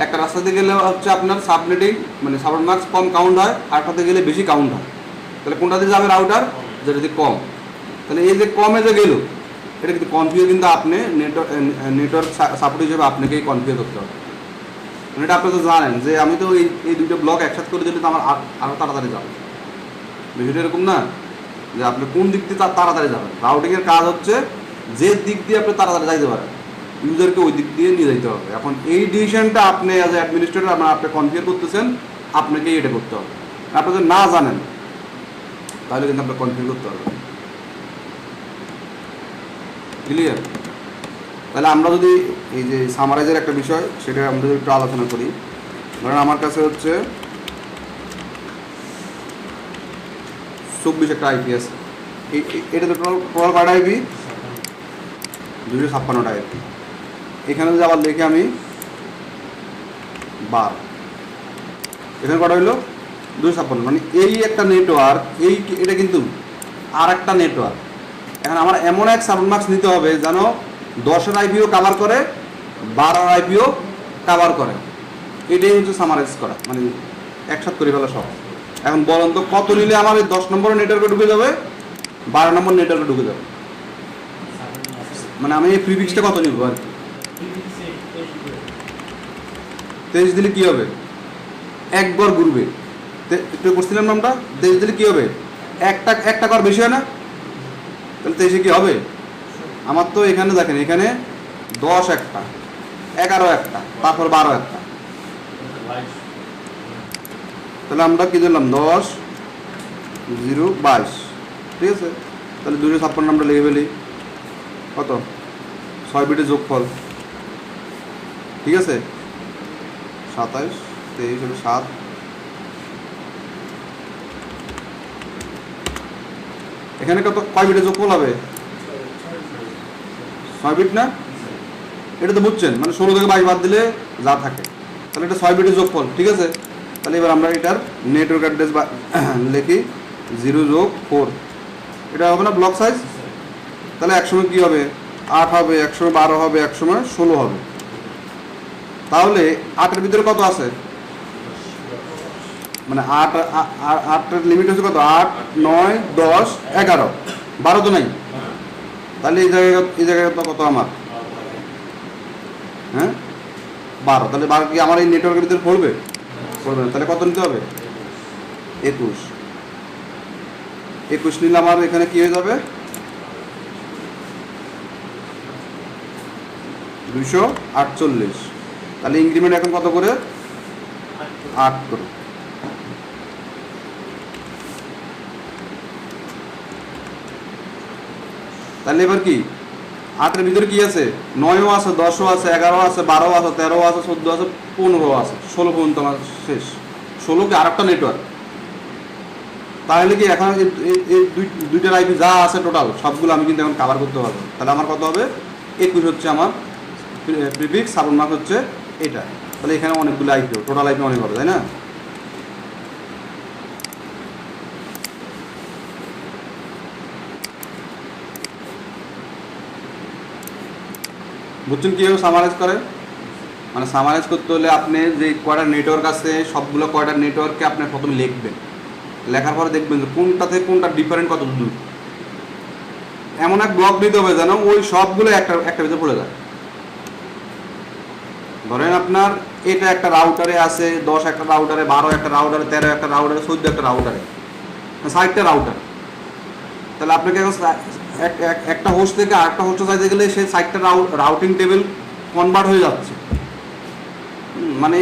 Speaker 1: একটা রাস্তাতে গেলে হচ্ছে আপনার সাবনেটিং মানে সাবনেট মার্কস কম কাউন্ট হয়, আরটাতে গেলে বেশি কাউন্ট হয়। তাহলে কোনটাতে যাবে রাউটার, যেটাতে কম। তাহলে এই যে কমে যে গেল, এটা কিন্তু কনফিগার কিন্তু আপনি নেটওয়ার্ক সাপোর্ট হিসেবে আপনাকেই কনফিগার করতে হবে। মানে এটা আপনি তো জানেন যে আমি তো এই দুটো ব্লক একসাথে করে দিলে তো আমার আরও তাড়াতাড়ি যাবে। বিষয়টা এরকম না যে আপনি কোন দিক দিয়ে তাড়াতাড়ি যাবেন। রাউটিংয়ের কাজ হচ্ছে যে দিক দিয়ে আপনি তাড়াতাড়ি যাইতে পারেন, ইউজারকে ওই দিক দিয়ে নিয়ে যেতে হবে। এখন এই ডিসিশনটা আপনি অ্যাজ এ অ্যাডমিনিস্ট্রেটর আপনি কনফিগার করতেছেন, আপনাকেই এটা করতে হবে। আপনি যদি না জানেন তাহলে কিন্তু আপনাকে কনফিগার করতে হবে। ক্লিয়ার? তাহলে আমরা যদি এই যে সামারাইজের একটা বিষয়, সেটা আমরা যদি একটু আলোচনা করি। ধরেন আমার কাছে হচ্ছে 24 একটা আইপি আছে, এটা তো টোটাল কয়টা আইপি, 256টা আইপি। এখানে যদি আবার লিখে আমি 12, এখানে কটা হইলো 256, মানে এই একটা নেটওয়ার্ক, এটা কিন্তু আর একটা নেটওয়ার্ক। এখন আমার এমন এক সাবনেট মার্কস নিতে হবে যেন 10-এর আইপিও কাভার করে, 12-এর আইপিও কাভার করে। এটাই হচ্ছে সামারাইজ করা, মানে একসাথে করে ফেলা সব। এখন বলেন তো কত নিলে আমার 10 নম্বর নেটওয়ার্কে ঢুকে যাবে, 12 নম্বর নেটওয়ার্কে ঢুকে যাবে। মানে আমি এই প্রিফিক্সটা কত নিব আর কি, 23 দিলে কি হবে, একবার ঘুরবে। একটু করছিলাম নামটা, 23 দিলে কি হবে, একটা কর বেশি হয় না, তাহলে 23-এ কি হবে। আমার তো এখানে দেখেন, এখানে 10 একটা, 11 একটা, তারপর 12 একটা, তাহলে আমরা কি দিলাম 10, 0, 22। ঠিক আছে, তাহলে 256 আমরা লিখে ফেলি, কত 6 বিটের যোগফল। ঠিক আছে, 27, 23 হলো 7। এখানে কয় বিটের যোগফল হবে, 6 বিট না, এটা তো বুঝছেন, মানে 16 থেকে 22 বাদ দিলে যা থাকে, তাহলে এটা 6 বিটের যোগফল। ঠিক আছে, তাহলে এবার আমরা এটার নেটওয়ার্ক অ্যাড্রেস লিখি 0+4, এটা হবে না ব্লক সাইজ। তাহলে একসময় কি হবে, 8 হবে, একসময় 12 হবে, একসময় 16 হবে। তাহলে 8-এর ভিতরে কত আছে, মানে 8-এর লিমিট হচ্ছে কত, 8, 9, 10, 11, 12 তো নাই। তাহলে এই জায়গায় তো কত আমার, হ্যাঁ 12। তাহলে 12 কি আমার এই নেটওয়ার্কের ভিতরে পড়বে না, তাহলে কত নিতে হবে, 21 নিলে আমার এখানে কি হয়ে যাবে, 248। তাহলে ইনক্রিমেন্ট এখন কত করে, 8 করে। তাহলে এবার কি 8-এর ভিতরে কি আছে, 9ও আছে, 10ও আছে, 11ও আছে, 12ও আছে, 13ও আছে, 14 আছে, 15ও আছে, 16 পর্যন্ত আমার শেষ। 16 কি আর একটা নেটওয়ার্ক, তাহলে কি এখন এই দুইটার আইপি যা আছে টোটাল সবগুলো আমি কিন্তু এখন কাভার করতে পারবো। তাহলে আমার কত হবে 21 হচ্ছে আমার প্রিফিক্স, সাবমার্ক হচ্ছে এটা। তাহলে এখানে অনেকগুলো আইপি, টোটাল আইপি অনেক হবে, তাই না? বুঝছেন কীভাবে সামারাইজ করে? মানে সামারাইজ করতে হলে আপনি যে কয়টা নেটওয়ার্ক আছে সবগুলো কয়টা নেটওয়ার্ককে আপনি প্রথমে লিখবেন, লেখার পরে দেখবেন যে কোনটা থেকে কোনটা ডিফারেন্ট কত দূর। এমন এক ব্লক দিতে হবে যেন ওই সবগুলো একটা ভিতরে পড়ে যায়। ধরেন আপনার এটা একটা রাউটারে আছে 10 একটা রাউটারে, 12 একটা রাউটারে, 13 একটা রাউটারে, 14 একটা রাউটারে, 60টা রাউটার। তাহলে আপনাকে একটা হোস্ট থেকে আরেকটা হোস্টে চাইতে গেলে সেই 60টা রাউটিং টেবিল কনভার্ট হয়ে যাচ্ছে। মানে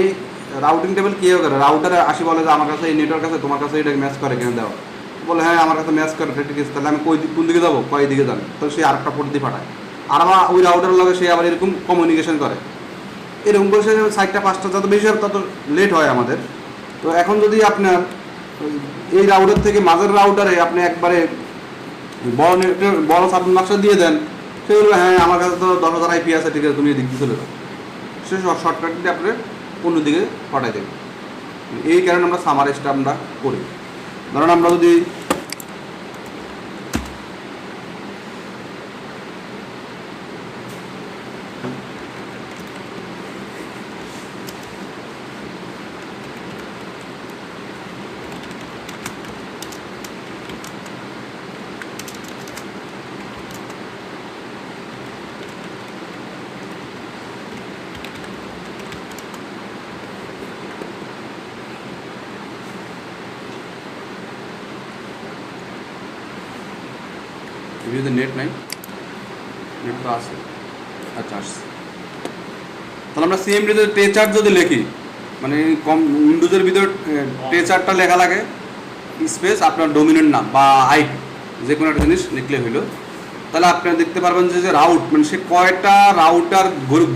Speaker 1: রাউটিং টেবিল কী করে, রাউটারে আসি বলে যে আমার কাছে এই নেটওয়ার্ক আছে, তোমার কাছে এটা ম্যাচ করে কিনে দেওয়া, বলে হ্যাঁ আমার কাছে ম্যাচ করে, ঠিক আছে। তাহলে আমি কোন দিকে যাবো, কয় দিকে যাবে, তো সে আরেকটা পোর্ট দিয়ে পাঠায়। আর আবার ওই রাউটারের লগে সে আবার এরকম কমিউনিকেশন করে, এরকম করে সে 60টা 5টা যত বেশি হবে তত লেট হয় আমাদের। তো এখন যদি আপনার এই রাউটার থেকে মাঝের রাউটারে আপনি একবারে বড় সাবমার্কটা দিয়ে দেন, সে বলবে হ্যাঁ আমার কাছে তো 10,000 আইপি আছে, ঠিক আছে তুমি এদিক দিয়ে চলে যাও, সে শর্টকাট দিয়ে আপনি অন্যদিকে পাঠাই দেবে। এই কারণে আমরা সামারাইজটা আমরা করি। ধরেন আমরা যদি ভিডিওতে নেট নাই, নেট তো আছে, আচ্ছা আসছে। তাহলে আমরা সিএমডিতে টেচার যদি লিখি, মানে উইন্ডোজের ভিতর টেচারটা লেখা লাগে, স্পেস আপনার ডোমিনের নাম বা আইপি যে কোনো একটা জিনিস লিখলে হইলো। তাহলে আপনারা দেখতে পারবেন যে রাউট মানে সে কয়টা রাউটার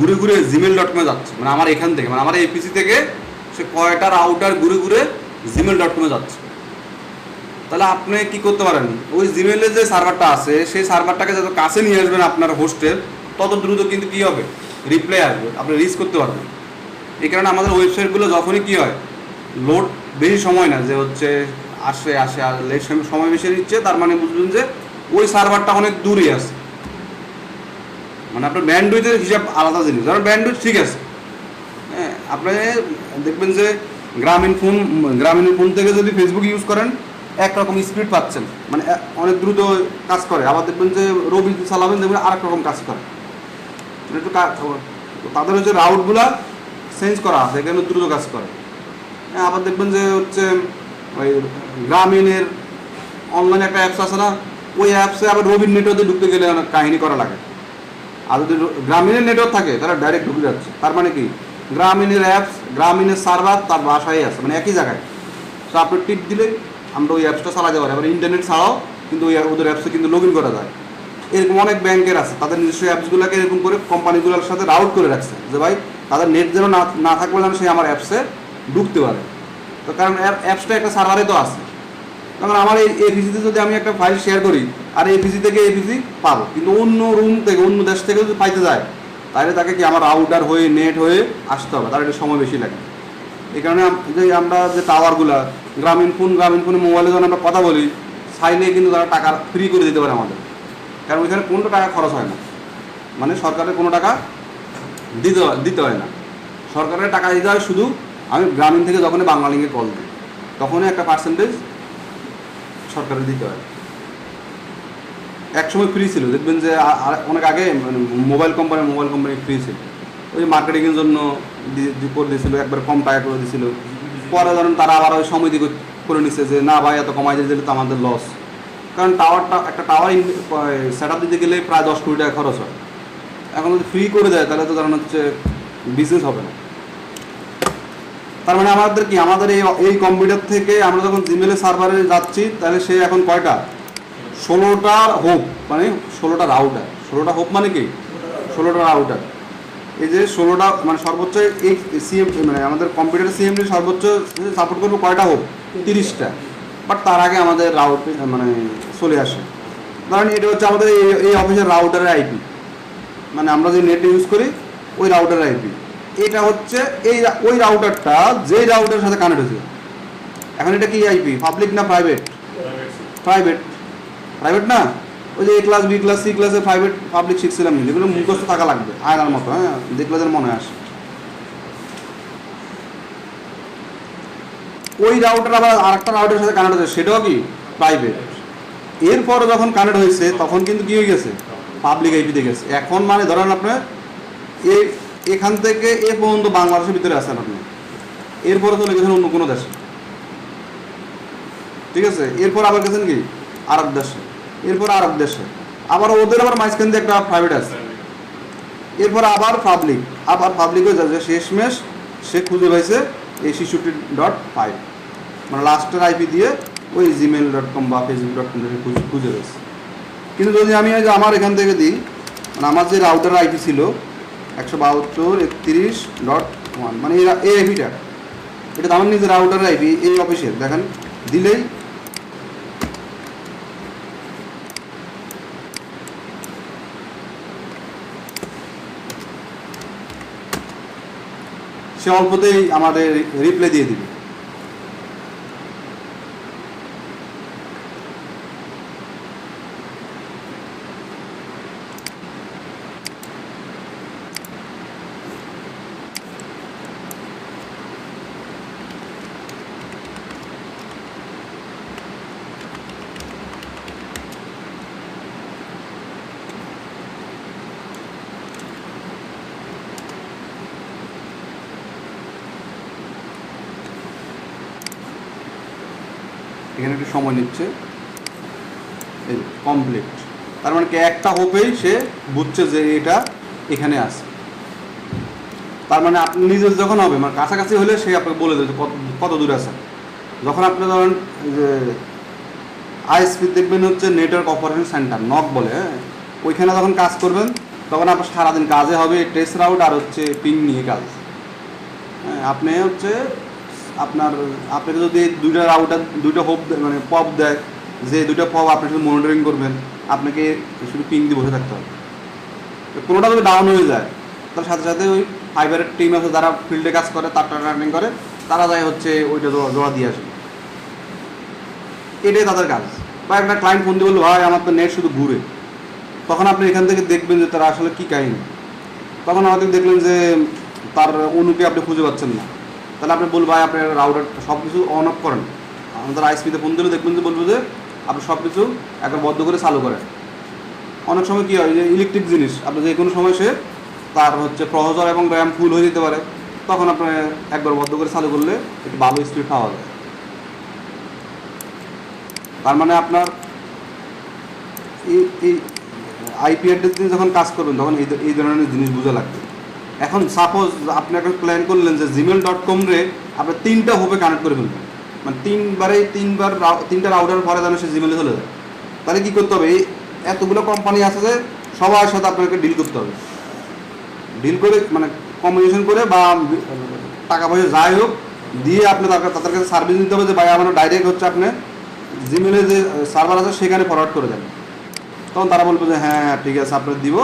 Speaker 1: ঘুরে ঘুরে gmail.com যাচ্ছে, মানে আমার এখান থেকে, মানে আমার এই পিসি থেকে সে কয়টা রাউটার ঘুরে ঘুরে gmail.com যাচ্ছে। তাহলে আপনি কি করতে পারেন, ওই জিমেলের যে সার্ভারটা আছে সেই সার্ভারটাকে যত কাছে নিয়ে আসবেন আপনার হোস্টের, তত দ্রুত কিন্তু কী হবে, রিপ্লাই আসবে, আপনি রিচ করতে পারবেন। এই কারণে আমাদের ওয়েবসাইটগুলো যখনই কী হয়, লোড বেশি সময় না, যে হচ্ছে আসে সময় বেশি নিচ্ছে, তার মানে বুঝবেন যে ওই সার্ভারটা অনেক দূরে আছে। মানে আপনার ব্যান্ডউইথের হিসাব আলাদা জিনিস। ধরেন ব্যান্ডউইথ ঠিক আছে, হ্যাঁ আপনি দেখবেন যে গ্রামীণ ফোন থেকে যদি ফেসবুক ইউজ করেন একরকম স্পিড পাচ্ছেন, মানে অনেক দ্রুত কাজ করে। আবার দেখবেন যে রবি চালাবেন, দেখবেন আরেক রকম কাজ করে, একটু তাদের হচ্ছে রাউটগুলা চেঞ্জ করা আছে, এখানে দ্রুত কাজ করে। হ্যাঁ আবার দেখবেন যে হচ্ছে ওই গ্রামীণের অনলাইন একটা অ্যাপস আছে না, ওই অ্যাপসে আবার রবির নেটওয়ার্কে ঢুকতে গেলে অনেক কাহিনী করা লাগে। আর যদি গ্রামীণের নেটওয়ার্ক থাকে তাহলে ডাইরেক্ট ঢুকে যাচ্ছে। তার মানে কি, গ্রামীণের অ্যাপস, গ্রামীণের সার্ভার তার বাসায় আছে, মানে একই জায়গায়। তো আপনি টিপ দিলে আমরা ওই অ্যাপসটা চালাতে পারি। আবার ইন্টারনেট ছাড়াও কিন্তু ওদের অ্যাপসে কিন্তু লগ ইন করা যায়। এরকম অনেক ব্যাংকের আছে, তাদের নিজস্ব অ্যাপসগুলোকে এরকম করে কোম্পানিগুলোর সাথে রাউট করে রাখছে, যে ভাই তাদের নেট যেন না থাকলে যেন সে আমার অ্যাপসে ঢুকতে পারে। তো কারণ অ্যাপসটা একটা সার্ভারে তো আছে, কারণ আমার এই এপিসিতে যদি আমি একটা ফাইল শেয়ার করি আর এপিসি থেকে এপিসি পাবো, কিন্তু অন্য রুম থেকে অন্য দেশ থেকে যদি পাইতে যায় তাহলে তাকে কি আমার রাউটার হয়ে নেট হয়ে আসতে হবে, তার একটু সময় বেশি লাগে। এই কারণে যে আমরা যে টাওয়ারগুলা গ্রামীণ ফোনে মোবাইলে যখন আমরা কথা বলি, চাইলে কিন্তু তারা টাকা ফ্রি করে দিতে পারে আমাদের, কারণ ওইখানে কোনো টাকা খরচ হয় না, মানে সরকারের কোনো টাকা দিতে হয় না। সরকারের টাকা দিতে হয় শুধু আমি গ্রামীণ থেকে যখনই বাংলালিংকে কল দিই তখনই একটা পার্সেন্টেজ সরকারের দিতে হয়। একসময় ফ্রি ছিল, দেখবেন যে অনেক আগে মানে মোবাইল কোম্পানি ফ্রি ছিল, ওই মার্কেটিংয়ের জন্য করে দিয়েছিল, একবার কম টাকা করে দিয়েছিল। পরে ধরেন তারা আবার ওই সময় দিকে করে নিচ্ছে যে না ভাই এত কমাই দিলে তো আমাদের লস, কারণ একটা টাওয়ার সেট আপ দিতে গেলে প্রায় 10 কোটি টাকা খরচ হয়। এখন যদি ফ্রি করে দেয় তাহলে তো ধরেন হচ্ছে বিজনেস হবে না। তার মানে আমাদের এই কম্পিউটার থেকে আমরা যখন জিমেলের সার্ভারে যাচ্ছি তাহলে সে এখন কয়টা 16টা হোপ, মানে 16টা রাউটার। 16টা হোপ মানে কি 16টা রাউটার। এই যে 16টা মানে সর্বোচ্চ এই সিএম মানে আমাদের কম্পিউটার সিএমডি সর্বোচ্চ সাপোর্ট করবো কয়টা হোপ, 30টা। বাট তার আগে আমাদের রাউট মানে চলে আসে। ধরেন এটা হচ্ছে আমাদের এই অফিসের রাউটারের আইপি, মানে আমরা যে নেট ইউজ করি ওই রাউটারের আইপি। এটা হচ্ছে ওই রাউটারটা যেই রাউটারের সাথে কানেক্ট হয়েছে। এখন এটা কি আইপি, পাবলিক না প্রাইভেট? প্রাইভেট। প্রাইভেট না, ওই যে এ ক্লাস, বি ক্লাস, সি ক্লাসে প্রাইভেট পাবলিক শিখছিলাম, যেগুলো মুখস্থ থাকা লাগবে আয়নার মতো, হ্যাঁ, দেখলে যেন মনে আসে। ওই রাউটার আবার আরেকটা রাউটারের সাথে কানেক্ট হয়েছে, সেটাও কি প্রাইভেট। এরপরে যখন কানেক্ট হয়েছে তখন কিন্তু কি হয়ে গেছে, পাবলিক আইপিতে গেছে। এখন মানে ধরেন আপনার এখান থেকে এ পর্যন্ত বাংলাদেশের ভিতরে আছেন আপনি, এরপরে চলে গেছেন অন্য কোনো দেশে, ঠিক আছে। এরপর আবার গেছেন কি আরব দেশে, এরপর আরব দেশে, আবার ওদের আবার মাঝখান দিয়ে একটা প্রাইভেট আছে, এরপর আবার পাবলিক হয়ে যাচ্ছে। শেষমেশ সে খুঁজে পাইছে এই 66.5, মানে লাস্টের আইপি দিয়ে ওই gmail.com বা facebook.com থেকে খুঁজে পেয়েছে। কিন্তু যদি আমি আমার এখান থেকে দিই, মানে আমার যে রাউটার আইপি ছিল 172.31.1, মানে এই আইপিটা, এটা তো আমার নিজের রাউটার আইপি এই অফিসের, দেখেন দিলেই সে অল্পতেই আমাদের রিপ্লাই দিয়ে দিবে। এখানে একটু সময় নিচ্ছে, এই কমপ্লিট। তার মানে কি একটা হোপেই সে বুঝছে যে এটা এখানে আছে। তার মানে আপনি নিজের যখন হবে, মানে কাছাকাছি হলে সে আপনাকে বলে দেবে কত দূরে আছে। যখন আপনি ধরেন যে আইএসপি দেখবেন হচ্ছে নেটওয়ার্ক অপারেশন সেন্টার, নক বলে, হ্যাঁ, ওইখানে যখন কাজ করবেন তখন আপনার সারাদিন কাজে হবে টেস্ট রাউট আর হচ্ছে পিং নিয়ে কাজ। হ্যাঁ, আপনি হচ্ছে আপনাকে যদি দুইটা রাউটার দুইটা হোপ মানে পপ দেয়, যে দুইটা পপ আপনি শুধু মনিটরিং করবেন, আপনাকে শুধু পিং দিয়ে বসে থাকতে হবে। কোনোটা যদি ডাউন হয়ে যায় তার সাথে সাথে ওই ফাইবারের টিম আছে যারা ফিল্ডে কাজ করে, তার টার্নিং করে, তারা যায় হচ্ছে ওইটা জোড়া দিয়ে আসে। এটাই তাদের কাজ। বা একটা ক্লায়েন্ট ফোন দিয়ে বললো, ভাই আমার তো নেট শুধু ঘুরে, তখন আপনি এখান থেকে দেখবেন যে তারা আসলে কী কাহিনী। তখন আমাদের দেখলেন যে তার অনুকে আপনি খুঁজে পাচ্ছেন না, তাহলে আপনি বলবো ভাই আপনার রাউটার সব কিছু অন অফ করেন। আমাদের আইএসপিতে ফোন দিলে দেখবেন যে বলবো যে আপনি সব কিছু একবার বদ্ধ করে চালু করেন। অনেক সময় কী হয় যে ইলেকট্রিক জিনিস আপনি যে কোনো সময় সে তার হচ্ছে প্রসেসর এবং র্যাম ফুল হয়ে যেতে পারে, তখন আপনি একবার বদ্ধ করে চালু করলে একটু ভালো স্পিড পাওয়া যায়। তার মানে আপনার এই আইপি অ্যাড্রেস দিয়ে যখন কাজ করবেন তখন এই ধরনের জিনিস বোঝা লাগবে। এখন সাপোজ আপনি একটা প্ল্যান করলেন যে gmail.com রে আপনি 3টা হোপে কানেক্ট করে ফেলবেন, মানে তিনটা রাউটার পরে যেন সে জিমেলে চলে যায়। তাহলে কী করতে হবে, এই এতগুলো কোম্পানি আছে যে সবার সাথে আপনাকে ডিল করতে হবে, ডিল করে মানে কমিউনিকেশন করে বা টাকা পয়সা যাই হোক দিয়ে আপনি তাদের কাছে সার্ভিস দিতে হবে যে ভাই আমার ডাইরেক্ট হচ্ছে আপনি জিমেলে যে সার্ভার আছে সেখানে ফরওয়ার্ড করে দেন। তখন তারা বলবে যে হ্যাঁ ঠিক আছে আপনার দিব,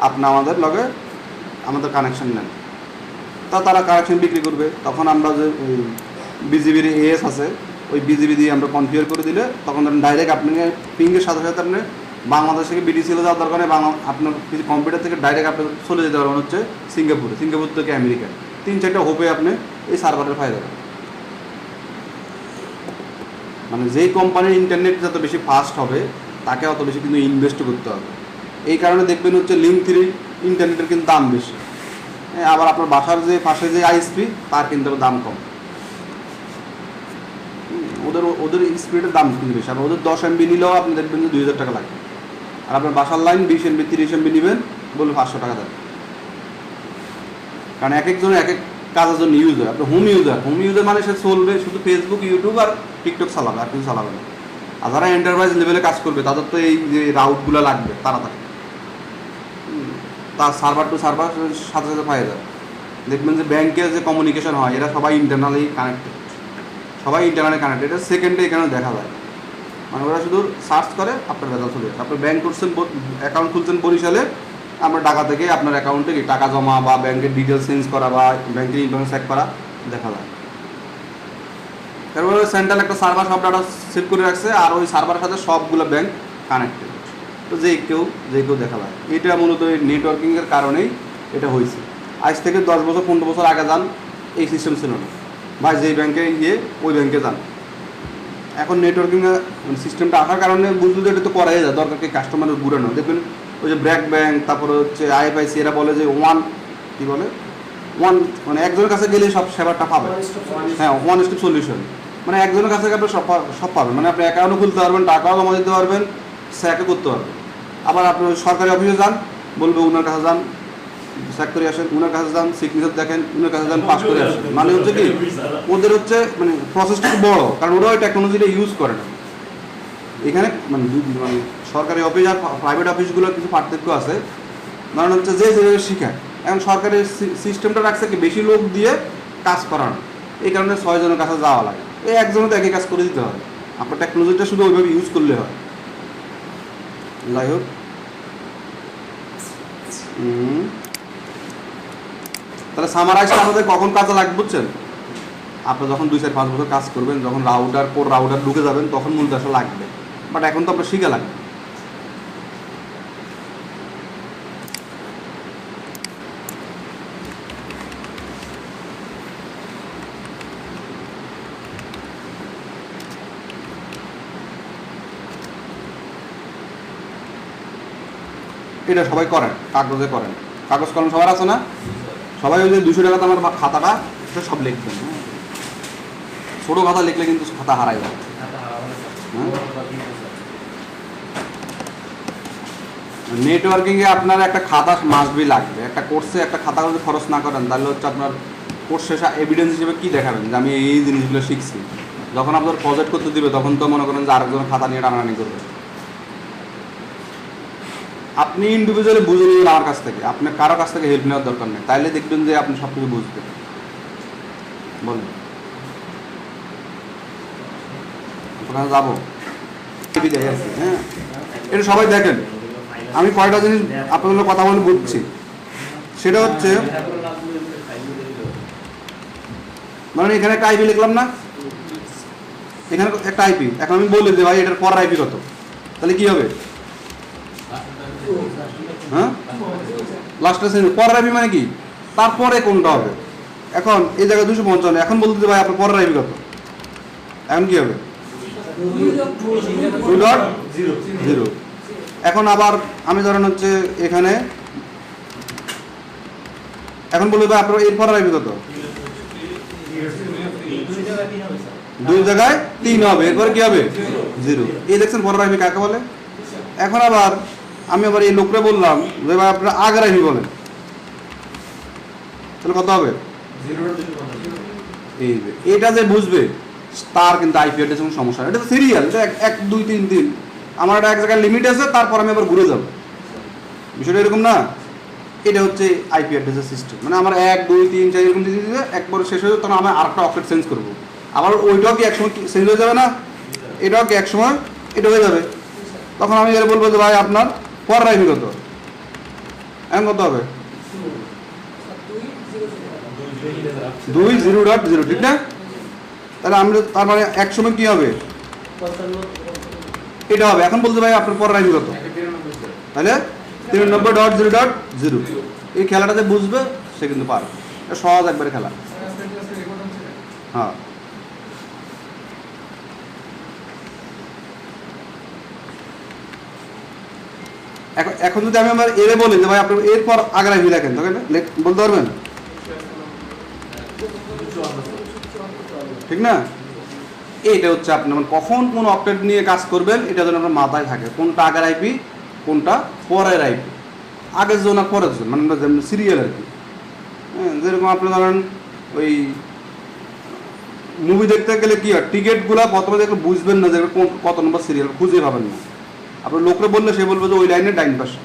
Speaker 1: আপনি আমাদের লগে আমাদের কানেকশন নেন। তারা কানেকশন বিক্রি করবে। তখন আমরা যে বিজিবির এএস আছে ওই বিজিবি দিয়ে আমরা কনফিগার করে দিলে তখন ডাইরেক্ট আপনি পিংয়ের সাথে সাথে আপনি বাংলাদেশ থেকে বিডিসিএলে যাওয়ার দরকার নেই, আপনার কিছু কম্পিউটার থেকে ডাইরেক্ট আপনি চলে যেতে পারবেন হচ্ছে সিঙ্গাপুর থেকে আমেরিকা। 3-4টা হোপে আপনি এই সার্ভারের ফায়দা পাবেন। মানে যেই কোম্পানির ইন্টারনেট যত বেশি ফাস্ট হবে তাকে অত বেশি কিন্তু ইনভেস্ট করতে হবে। এই কারণে দেখবেন হচ্ছে লিঙ্ক 3 ইন্টারনেটের কিন্তু দাম বেশি, আবার আপনার বাসার যে পাশে যে আইএসপি তার কিন্তু দাম কম। ওদের স্পিডের দাম কিন্তু বেশি। আর ওদের 10 MB নিলেও আপনি দেখবেন যে 2000 টাকা লাগবে। আর আপনার বাসার লাইন 20 MB 30 MB নেবেন বলুন 500 টাকা দেবেন। কারণ এক একজনের এক এক কাজের জন্য ইউজ হয়। আপনার হোম ইউজার মানে সে চলবে শুধু ফেসবুক, ইউটিউব আর টিকটক চালাবে, আর কিছু চালাবে না। আর যারা এন্টারপ্রাইজ লেভেলে কাজ করবে তাদের তো এই যে রাউটগুলো লাগবে তাড়াতাড়ি, তার সার্ভার টু সার্ভার সাথে সাথে পাওয়া যায়। দেখবেন যে ব্যাংকে যে কমিউনিকেশন হয় এরা সবাই ইন্টারনালি কানেক্টেড, এটা সেকেন্ডে এখানে দেখা যায়। মানে ওরা শুধু সার্চ করে আপনার রেজাল্ট চলে যাচ্ছে। আপনি ব্যাংক করছেন, অ্যাকাউন্ট খুলছেন বরিশালে, আপনার ঢাকা থেকে আপনার অ্যাকাউন্টে কি টাকা জমা বা ব্যাংকের ডিটেলস চেঞ্জ করা বা ব্যাংকের ইনফরমেশন চেক করা দেখা যায়। তারপরে সেন্ট্রাল একটা সার্ভার সব ডাটা সেট করে রাখছে, আর ওই সার্ভারের সাথে সবগুলো ব্যাংক কানেক্টেড। তো যে কেউ দেখা যায়। এটা মূলত এই নেটওয়ার্কিংয়ের কারণেই এটা হয়েছে। আজ থেকে 10 বছর 15 বছর আগে যান, এই সিস্টেম ছিল না, বা যেই ব্যাংকে গিয়ে ওই ব্যাংকে যান। এখন নেটওয়ার্কিং সিস্টেমটা আসার কারণে বুঝতে এটা তো করাই যায়, দরকার কি কাস্টমারের ঘুরানো। দেখবেন ওই যে ব্র্যাক ব্যাংক, তারপরে হচ্ছে আইএফআইসি, এরা বলে যে ওয়ান মানে একজনের কাছে গেলে সব সেবাটা পাবে। হ্যাঁ, ওয়ান স্টেপ সলিউশন, মানে একজনের কাছে আপনি সব পাবেন। মানে আপনি অ্যাকাউন্টও খুলতে পারবেন, টাকাও জমা দিতে পারবেন, স্যাকও করতে পারবেন। আবার আপনি সরকারি অফিসে যান, বলবে ওনার কাছে যান, চেক করে আসেন, ওনার কাছে যান, সিগনেচার দেখেন, ওনার কাছে যান, পাস করে আসেন। মানে হচ্ছে কি ওদের হচ্ছে মানে প্রসেসটা বড়, কারণ ওরা ওই টেকনোলজিটা ইউজ করে না। এখানে মানে সরকারি অফিস আর প্রাইভেট অফিসগুলোর কিছু পার্থক্য আছে। কারণ হচ্ছে যে শিখায়, এখন সরকারি সিস্টেমটা রাখছে কি বেশি লোক দিয়ে কাজ করানো, এই কারণে 6 জনের কাছে যাওয়া লাগে। এই একজনও তো একই কাজ করে দিতে হয়, আপনার টেকনোলজিটা শুধু ওইভাবে ইউজ করলে হয়। যাই হোক, তাহলে সামারাইজটা আমাদের কখন কাজে লাগবে বুঝছেন? আপনি যখন 2-4-5 বছর কাজ করবেন, যখন রাউটার ঢুকে যাবেন, তখন মূলত আসলে লাগবে। বাট এখন তো আপনার শিখে লাগবে। এটা সবাই করেন, কাগজে করেন, কাগজ কলম সবার আছে না? সবাই ওই যে 200 টাকাতে আমার খাতাটা সব লিখবেন। ছোটো খাতা লিখলে কিন্তু খাতা হারাই যাবে। নেটওয়ার্কিংয়ে আপনার একটা খাতা মাস্টবি লাগবে। একটা কোর্সে একটা খাতা যদি খরচ না করেন, তাহলে হচ্ছে আপনার কোর্স শেষে এভিডেন্স হিসেবে কী দেখাবেন যে আমি এই জিনিসগুলো শিখছি। যখন আপনার প্রজেক্ট করতে দিবে, তখন তো মনে করেন যে আরেকজনের খাতা নিয়ে টানাটানি করবে। আপনি ইন্ডিভিজুয়ালি বুঝে নেবেন আমার কাছ থেকে, আপনি কারো কাছ থেকে হেল্প নেওয়ার দরকার নেই। তাইলে দেখবেন যে আপনি সব কিছু বুঝবেন। বলুন, ওখানে যাবো? হ্যাঁ, এটা সবাই দেখেন। আমি কয়টা জিনিস আপনাদের কথা বলে বুঝছি, সেটা হচ্ছে মানে এখানে একটা আইপি লিখলাম না, এখানে একটা আইপি। এখন আমি বলি যে ভাই এটার পর আইপি কত, তাহলে কি হবে? হ্যাঁ, লাস্টের পরের আইপি মানে কি তারপরে কোনটা হবে? এখন এই জায়গায় 255, এখন বলতে ভাই আপনার পরের আইপি কত, এখন কি হবে? 2.0। এখন আবার আমি ধরেন হচ্ছে এখানে, এখন বলবো ভাই আপনার এর পরের আইপি কত? 2 জায়গায় 3 হবে, এরপরে কি হবে? 0। এই দেখছেন পরের আইপি কাকে বলে? এখন আবার আমি আবার এই লোকরে বললাম যে ভাই আপনার আগের আইপি বলেন, তাহলে কত হবে? এই যে এটা যে বুঝবে তার কিন্তু আইপি অ্যাড্রেস কোনো সমস্যা নেই। এটা তো সিরিয়াল, এটা 1 2 3 3, আমার একটা এক জায়গায় লিমিট আছে, তারপর আমি আবার ঘুরে যাব। বিষয়টা এরকম না। এটা হচ্ছে আইপি অ্যাড্রেসের সিস্টেম। মানে আমার 1 2 3 4 এরকম দিতে দিতে একবার শেষ হয়ে যাবে, তখন আমি আরেকটা অফসেট চেঞ্জ করবো। আবার ওইটাও কি একসময় চেঞ্জ হয়ে যাবে না? এটাও কি একসময় এটা হয়ে যাবে। তখন আমি এর বলবো যে ভাই আপনার পরের আইপি কত, এখন কত হবে? 2.0.0, ঠিক না? তাহলে আমরা তার মানে এক সময় কি হবে? এটা হবে। এখন বলতে ভাই আপনার পরের আইপি কত, তাহলে 93.0.0। এই খেলাটা যে বুঝবে সে কিন্তু পারবে, এটা সহজ একবারে খেলা। হ্যাঁ, এখন যদি আমি আমার এরে বলি যে ভাই আপনার এরপর আগের আইপি লেখেন, তখন বলতে পারবেন? ঠিক না? এইটা হচ্ছে আপনি কখন কোন অপডেট নিয়ে কাজ করবেন, এটা যেন আপনার মাথায় থাকে, কোনটা আগের আইপি কোনটা পরের আইপি, আগের জোন আর পরের জোন, মানে যেমন সিরিয়াল আর কি। হ্যাঁ, যেরকম আপনি ধরেন ওই মুভি দেখতে গেলে কি হয়, টিকিটগুলো প্রথমে দেখলে বুঝবেন না যে কত নম্বর সিরিয়াল, খুঁজে পাবেন না। আপনার লোকরে বললে সে বলবে যে ওই লাইনে ডাইন পাশে,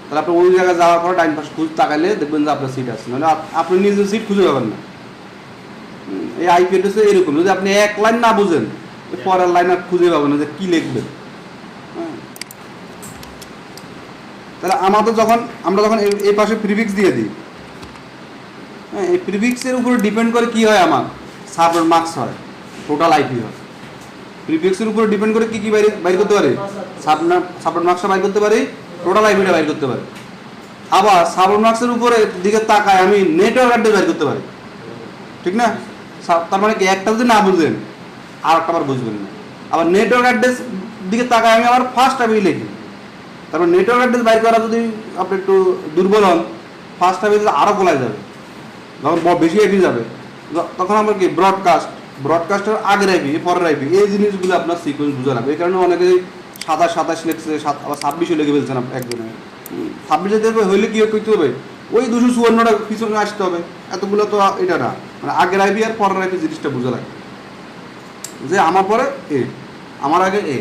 Speaker 1: তাহলে আপনি ওই জায়গায় যাওয়ার পর ডাইন পাশে খুঁজে তাকাইলে দেখবেন যে আপনার সিট আছে, মানে আপনি নিজের সিট খুঁজে পাবেন না। এই আইপি অ্যাড্রেসে এরকম, যদি আপনি এক লাইন না বুঝেন পরের লাইন আর খুঁজে পাবো না যে কী লিখবে। হ্যাঁ, তাহলে আমরা যখন এই পাশে প্রিফিক্স দিয়ে দিই, হ্যাঁ, এই প্রিফিক্সের উপরে ডিপেন্ড করে কি হয়, আমার সাবনেট মার্কস হয়, টোটাল আইপি হয়। প্রিফিক্সের উপরে ডিপেন্ড করে কি বাইর করতে পারি, সাবনেট মার্কসটা বাইর করতে পারি, টোটাল আইপিটা বাইর করতে পারি। আবার সাবনেট মার্কসের উপরে দিকে তাকায় আমি নেটওয়ার্ক অ্যাড্রেস বাইর করতে পারি, ঠিক না? তার মানে কি, একটা যদি না বুঝলেন আর একটা আবার বুঝবেন না। আবার নেটওয়ার্ক অ্যাড্রেস দিকে তাকায় আমি আবার ফার্স্ট আইপি লিখি। তারপর নেটওয়ার্ক অ্যাড্রেস বাইর করা যদি আপনি একটু দুর্বল হন, ফার্স্ট আইপি আরও বলা যাবে, যখন বেশি আইপি যাবে তখন আমরা কি ব্রডকাস্টের আগের আইপি পরের আইপি, এই জিনিসগুলো আপনার সিকোয়েন্স বুঝা লাগবে। এই কারণে অনেকে 27 লিখছে, আবার 26 লিখে ফেলছেন একজনে। 26 হইলে কি করতে হবে, ওই 254টা পিছনে আসতে হবে, এতগুলো তো এটা না। মানে আগের আইপি আর পরের আইপি জিনিসটা বুঝা লাগবে, যে আমার পরে এ, আমার আগে এ,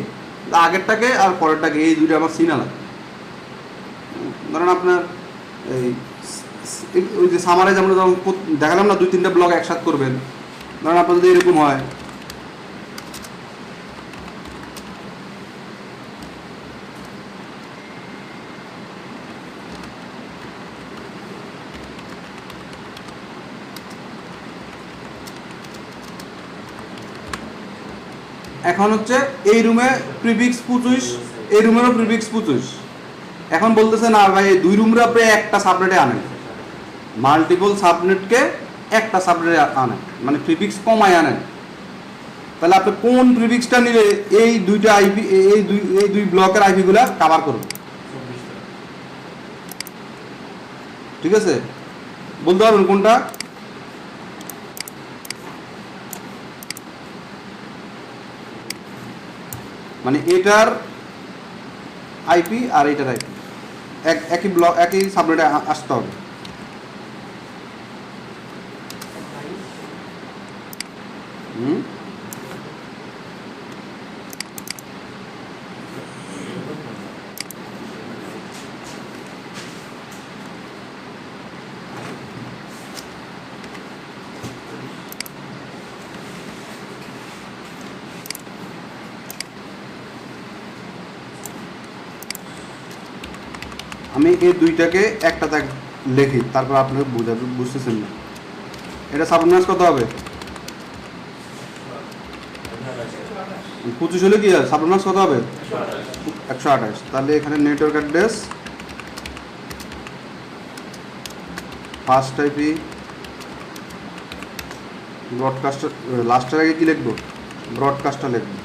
Speaker 1: আগেরটাকে আর পরেরটাকে, এই দুইটা আমার চিনা লাগে। ধরেন আপনার ওই যে সামারাইজ আমরা যখন দেখালাম না, 2-3টা ব্লক একসাথে করবেন, ধরেন আপনার যদি এরকম হয়, এখন হচ্ছে এই রুমে প্রিফিক্স 25, এই রুমেরও প্রিফিক্স 25। এখন বলতেছে না ভাই, এই 2 রুমের আপনি একটা সাবনেটে আনেন, মাল্টিপল সাবনেটকে একটা সাবনেটে আনেন, মানে প্রিফিক্স কমায় আনেন। তাহলে আপনি কোন প্রিফিক্সটা নিলে এই দুইটা আইপি, এই দুই ব্লকের আইপিগুলা কভার করবে, ঠিক আছে? বলতে পারবেন কোনটা? মানে এটার আইপি আর এটার আইপি একই ব্লক, একই সাবনেটে আসতে হবে। আমি এই দুইটাকে একটা তাক লিখি, তারপর আপনাকে বুঝতেছেন না। এটা সাবনেট কত হবে? 25 হলে কি হয়, সাবনেট কত হবে? 128। তাহলে এখানে network address first IP, broadcaster, লাস্টের আগে কি লিখবো, ব্রডকাস্টার লিখবো।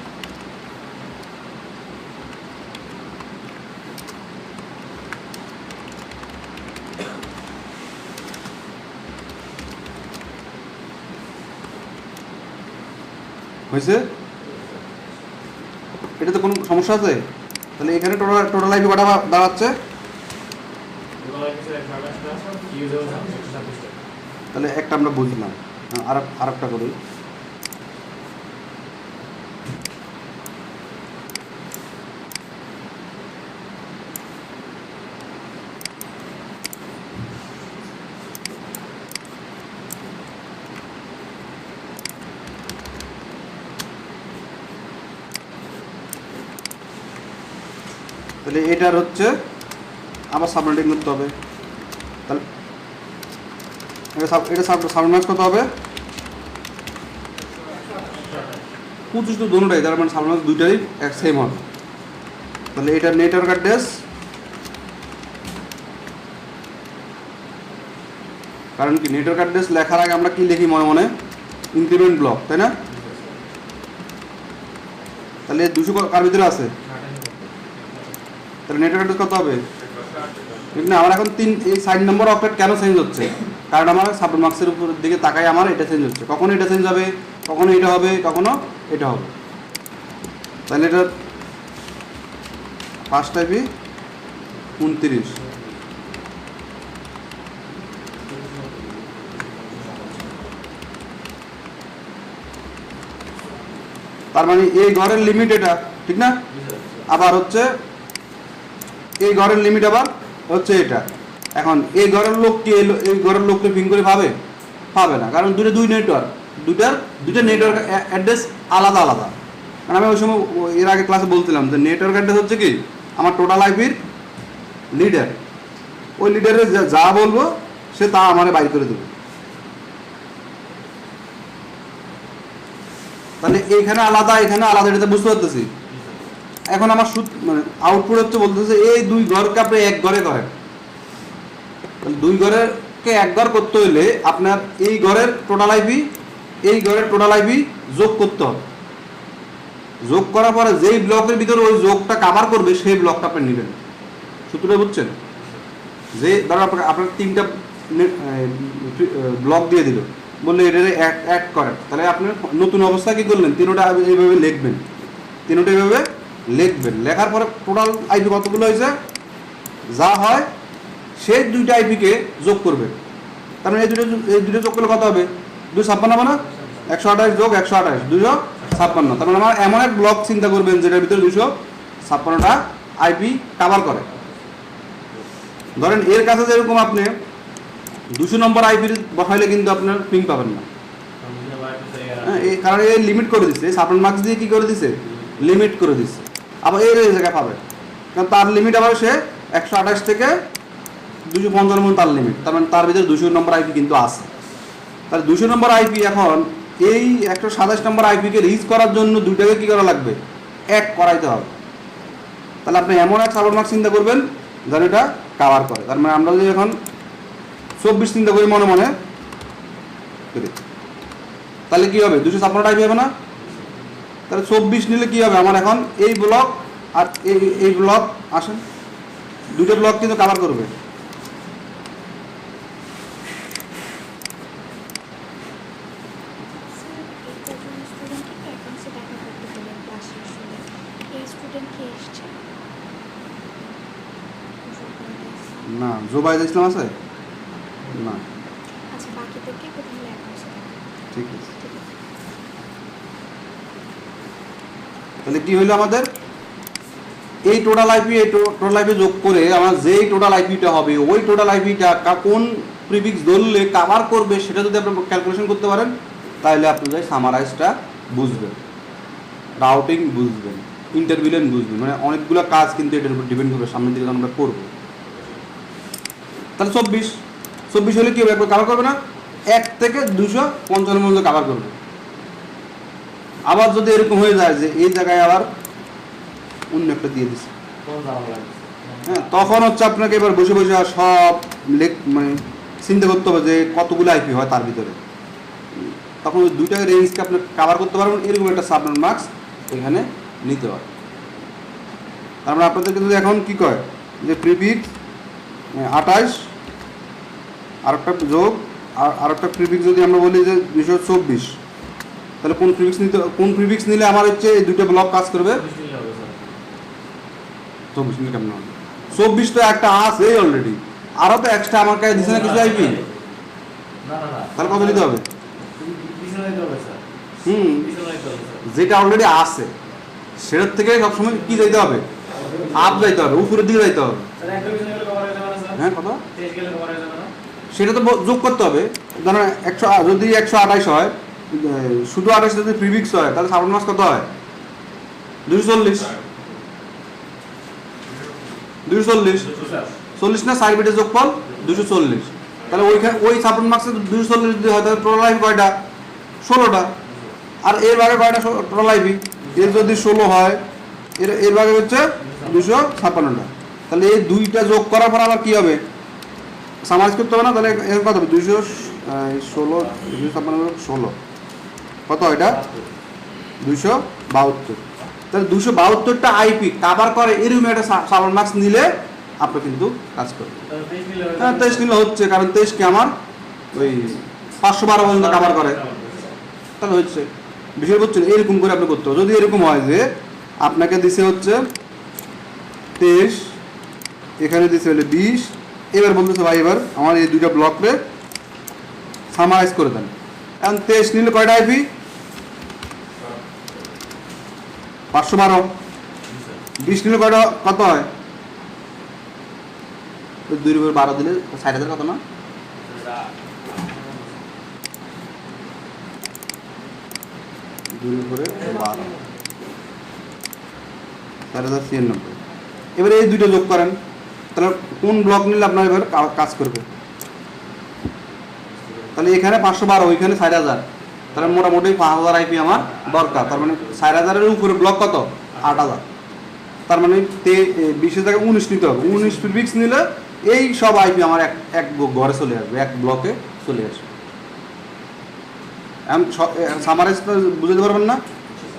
Speaker 1: হয়েছে? এটাতে কোনো সমস্যা আছে? তাহলে এখানে টোটাল আইপি কটা দাঁড়াচ্ছে? তাহলে একটা আমরা বুঝলাম, আর একটা করি। তাহলে এটার হচ্ছে আবার সাবনেটিং করতে হবে। তাহলে এটা সাবনেট কত হবে? 25 তো দুটোটাই, তার মানে সাবনেট দুইটাই এক সেম হবে। তাহলে এটা নেটওয়ার্ক অ্যাড্রেস, কারণ কি নেটওয়ার্ক অ্যাড্রেস লেখার আগে আমরা কি লিখি মনে মনে, ইনক্রিমেন্ট ব্লক, তাই না? তাহলে 200 কার ভিতরে আছে, তাহলে নেটওয়ার্ক অ্যাড্রেস কত হবে? ঠিক না? আমার এখন এই সাইড নম্বর অপারেট কেন চেঞ্জ হচ্ছে, কারণ আমার সাবনেট মার্কসের উপর দিকে তাকাই আমার এটা চেঞ্জ হচ্ছে। কখনো এটা চেঞ্জ হবে, কখনো এটা হবে, কখনো এটা হবে। তাহলে এটা ফার্স্ট আইপি 29, তার মানে এই ঘরের লিমিট এটা, ঠিক না? আবার হচ্ছে এই ঘরের লিমিট আবার হচ্ছে এটা। এখন এই ঘরের লোক কি এই ঘরের লোককে পিং করে পাবে না, কারণ দুটো দুই নেটওয়ার্ক, দুইটা নেটওয়ার্ক অ্যাড্রেস আলাদা আলাদা। কারণ আমি ওই সময় এর আগে ক্লাসে বলছিলাম যে নেটওয়ার্ক অ্যাড্রেস হচ্ছে কি আমার টোটাল আইপির লিডার, ওই লিডারে যা বলবো সে তা আমারে বাইর করে দেবে। তাহলে এইখানে আলাদা এখানে আলাদা, এটা বুঝতে পারতেছি। এখন আমার মানে আউটপুট হচ্ছে বলতেছে এই দুই ঘরকে আপনি এক ঘরে করেন। দুই ঘরেরকে এক ঘর করতে হইলে আপনার এই ঘরের টোটাল আইপি এই ঘরের টোটাল আইপি যোগ করতে হবে। যোগ করার পরে যেই ব্লকের ভিতরে ওই যোগটা কাভার করবে সেই ব্লকটা আপনি নেবেন। সূত্রটা বুঝছেন? যে ধরো আপনার 3টা ব্লক দিয়ে দিল, বললে এটা অ্যাড করেন, তাহলে আপনি নতুন অবস্থা কি করলেন, তিনটা এইভাবে লিখবেন, তিনটা এইভাবে লিখবেন। লেখার পরে টোটাল আইপি কতগুলো হয়েছে যা হয় সেই 2টা আইপিকে যোগ করবেন। তার মানে এই দুটো যোগ করলে কত হবে? 256 হবে না? 128 যোগ 128 256। তার মানে আমার এমন এক ব্লক চিন্তা করবেন যেটার ভিতরে 256টা আইপি কাভার করে। ধরেন এর কাছে যেরকম আপনি 200 নম্বর আইপি বসাইলে কিন্তু আপনার পিং পাবেন না, হ্যাঁ, কারণ এই লিমিট করে দিচ্ছে, সাবনেট মার্কস দিয়ে কি করে দিছে, লিমিট করে দিচ্ছে। আবার এই জায়গায় পাবে, কারণ তার লিমিট আবার সে 128 থেকে 255 মধ্যে তার লিমিট, তার মানে তার ভিতরে 200 নম্বর আইপি কিন্তু আছে। তাহলে 200 নম্বর আইপি এখন এই 127 নম্বর আইপিকে রিচ করার জন্য দুইটাকে কি করা লাগবে, এক করাইতে হবে। তাহলে আপনি এমন এক সাবনেট মার্কস চিন্তা করবেন যেন এটা কাভার করে। তার মানে আমরা যদি এখন 24 চিন্তা করি মনে মনে, তাহলে কি হবে, 256 আইপি হবে না? তাহলে 24 নিলে কি হবে, আমার এখন এই ব্লক আর এই ব্লক আসেন, দুটো ব্লক কিন্তু কাভার করবে। না, জুবাইদ ইসলাম আছে না?
Speaker 2: আচ্ছা, বাকিদেরকে কোথায় লেখা আছে?
Speaker 1: ঠিক আছে। তাহলে কি হইলো আমাদের, এই টোটাল আইপি এই টোটাল আইপি যোগ করে আমার যেই টোটাল আইপিটা হবে ওই টোটাল আইপিটা কোন প্রিফিক্স ধরলে কভার করবে সেটা যদি আপনি ক্যালকুলেশন করতে পারেন তাহলে আপনি যাই সামারাইজটা বুঝবেন, রাউটিং বুঝবেন, ইন্টারভিলেন বুঝবেন, মানে অনেকগুলো কাজ কিন্তু এটার উপর ডিপেন্ড করবে সামনের দিকে আমরা করবো। তাহলে 24 হলে কি হবে, একবার কাভার করবে না, 1 থেকে 255 মধ্যে কাভার করবে। আবার যদি এরকম হয়ে যায় যে এই জায়গায় আবার অন্য একটা দিয়ে দিচ্ছে, হ্যাঁ, তখন হচ্ছে আপনাকে এবার বসে বসে সব মানে চিন্তা করতে হবে যে কতগুলো আইপি হয় তার ভিতরে, তখন ওই দুইটা রেঞ্জকে আপনি কাভার করতে পারবেন, এরকম একটা সাবনেট মার্কস এখানে নিতে হয়। তার মানে আপনাদেরকে যদি এখন কি কয় যে প্রিফিক্স 28 আর একটা যোগ আর একটা প্রিফিক্স যদি আমরা বলি যে 224, তাহলে কোন প্রিফিক্স নিলে আমার হচ্ছে এই দুটো ব্লক কাজ করবে, 24 নিলে কেমন হবে, 24 তো একটা আছে অলরেডি, আরও তো এক্সট্রা আমার কাছে দিচ্ছে না কিছু আইপি, তাহলে কত নিতে হবে, যেটা অলরেডি আছে সেটার থেকে সবসময় কি যাইতে হবে, আপ যাইতে হবে, উপরের দিকে যাইতে হবে। হ্যাঁ, কত সেটা তো যোগ করতে হবে। ধরেন 100 যদি 128 হয়, শুধু 28 যদি প্রিফিক্স হয় তাহলে সাবনেট মার্কস কত হয়, 240 না 4 বিটের যোগফল 240। তাহলে ওই সাবনেট মার্কসে 240 যদি হয় তাহলে টোটাল আইপি কয়টা, 16টা। আর এর ভাগে কয়টা টোটাল আইপি, এর যদি 16 হয় এর ভাগে হচ্ছে 256টা। তাহলে এই দুইটা যোগ করার পর আবার কি হবে, সামাইজ করতে হবে না, তাহলে এর কত হবে, 216 কত, এটা 272। তাহলে 272টা আইপি কাভার করে এরকম একটা সাবনেট মার্কস নিলে আপনি কিন্তু কাজ করবেন। হ্যাঁ, 23 নিলে হচ্ছে, কারণ 23 কি আমার ওই 512 পর্যন্ত কাভার করে, তাহলে হচ্ছে বিষয় বুঝছেন। এরকম করে আপনি করতে হবে। যদি এরকম হয় যে আপনাকে দিছে হচ্ছে 23, এখানে দিছে হলে 20, এবার বলতেছে ভাই এবার আমার এই দুইটা ব্লককে সামারাইজ করে দেন। এখন 23 নিলে কয়টা আইপি, 512। 20 নিলে কয়টা, কত হয়, 2/12 দিলে 60,000 কত না, 2/12 4096। এবারে এই দুটো যোগ করেন, তাহলে কোন ব্লক নিলে আপনার এবার কাজ করবে? তাহলে এখানে 512, ওইখানে 4000, তাহলে মোটামুটি 5000 আইপি আমার দরকার। তার মানে 4000-এর উপরে ব্লক কত? 8000। তার মানে 20 থেকে 19 নিতে হবে। 19 প্রিফিক্স নিলে এই সব আইপি আমার এক ঘরে চলে আসবে, এক ব্লকে চলে আসবে। সামারাইজ বুঝতে পারবেন না?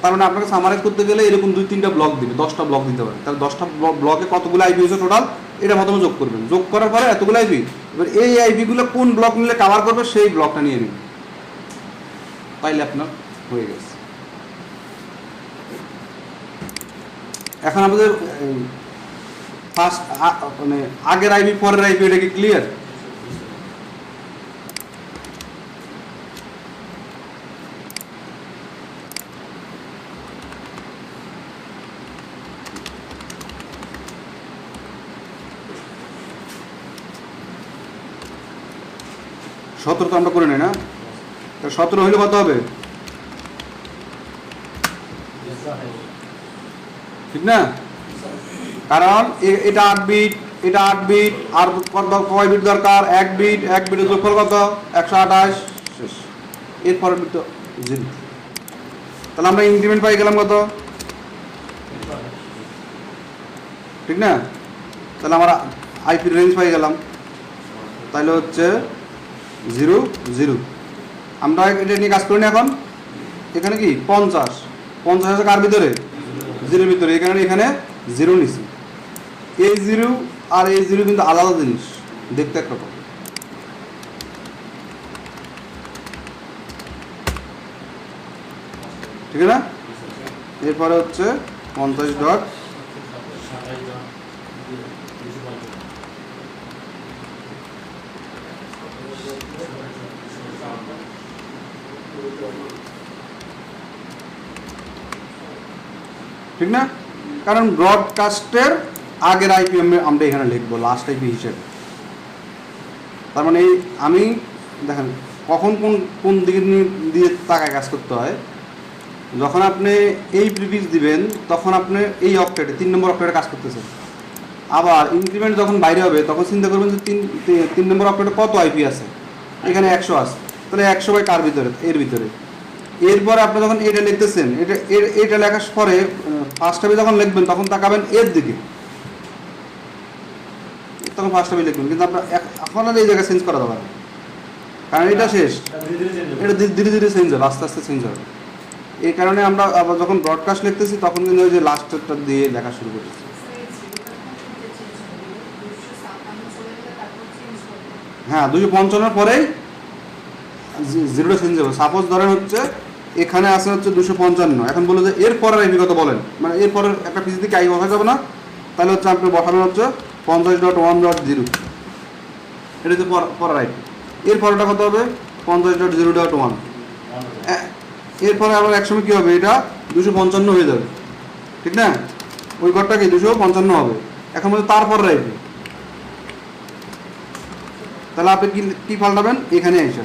Speaker 1: তার মানে আপনাকে সামারাইজ করতে গেলে এরকম 2-3টা ব্লক দিবে, 10টা ব্লক দিতে পারে। তাহলে 10টা ব্লকে কতগুলো আইপি হয়েছে টোটাল, এটা প্রথমে যোগ করবেন। যোগ করার পরে এতগুলো আইপি, এবার এই আইপিগুলো কোন ব্লক নিলে কভার করবে সেই ব্লকটা নিয়ে নিন, তাইলে আপনার হয়ে গেছে। এখন আমাদের ফার্স্ট মানে আগের আইপি পরের আইপি, এটা কি ক্লিয়ার? সতেরো তো আমরা করে নিই না, তা 17 হইলে কত হবে? ঠিক না? কারণ এটা 8 বিট, এটা 8 বিট, আর কয় বিট দরকার? 1 বিট। 1 বিটের যোগফল কত? 128। শেষ। এরপরের বিট তো 0। তাহলে আমরা ইনক্রিমেন্ট পাই গেলাম কত? ঠিক না? তাহলে আমরা আইপির রেঞ্জ পাই গেলাম, তাহলে হচ্ছে 0 0। আমরা এটা নিয়ে কাজ করি না এখন। এখানে কি 50 আছে কার ভিতরে? 0-এর ভিতরে। এখানে 0 নিছি। এই 0 আর এই 0 কিন্তু আলাদা জিনিস, দেখতে একরকম। ঠিক না? এরপরে হচ্ছে 50 ডট ঠিক না? কারণ ব্রডকাস্টের আগের আইপি আমরা এখানে লিখবো লাস্ট আইপি হিসেবে। তার মানে আমি দেখেন কখন কোন দিকে দিয়ে তাকায় কাজ করতে হয়। যখন আপনি এই প্রিফিক্স দিবেন তখন আপনি এই অক্টেটে 3 নম্বর অক্টেটে কাজ করতেছেন। আবার ইনক্রিমেন্ট যখন বাইরে হবে তখন চিন্তা করবেন যে 3 নম্বর অক্টেটে কত আইপি আছে। এখানে 100 আছে, তাহলে 100 বাই কার ভিতরে? এর ভিতরে। এরপরে আপনি যখন এটা লিখতেছেন, এটা লেখার পরে ফার্স্ট আইপি যখন লিখবেন তখন তাকাবেন এর দিকে, তখন ফার্স্ট আইপি লিখবেন। কিন্তু আপনার এখন আর এই জায়গায় চেঞ্জ করা যাবে না, কারণ এটা শেষ। এটা ধীরে ধীরে চেঞ্জ হবে, আস্তে আস্তে চেঞ্জ হবে। এই কারণে আমরা আবার যখন ব্রডকাস্ট লিখতেছি তখন কিন্তু ওই যে লাস্টেরটা দিয়ে লেখা শুরু করতেছি। হ্যাঁ, 255 পরেই 0টা চেঞ্জ হবে। সাপোজ ধরেন হচ্ছে এখানে আছে হচ্ছে 255, এখন বলে যে এর পরের আইপি কত বলেন, মানে এর পরের একটা পিসি থেকে আইপি বসা যাবে না, তাহলে হচ্ছে আপনি বসাবেন হচ্ছে 50.1.0। এটা হচ্ছে পরের আইপি। এর পরেরটা কত হবে? 50.0.1। এরপরে আবার একসময় কী হবে? এটা 255 হয়ে যাবে, ঠিক না? ওই ঘরটা কি 255 হবে। এখন বলছে তারপরের আইপি, তাহলে আপনি কি পাল্টাবেন? এখানে এসে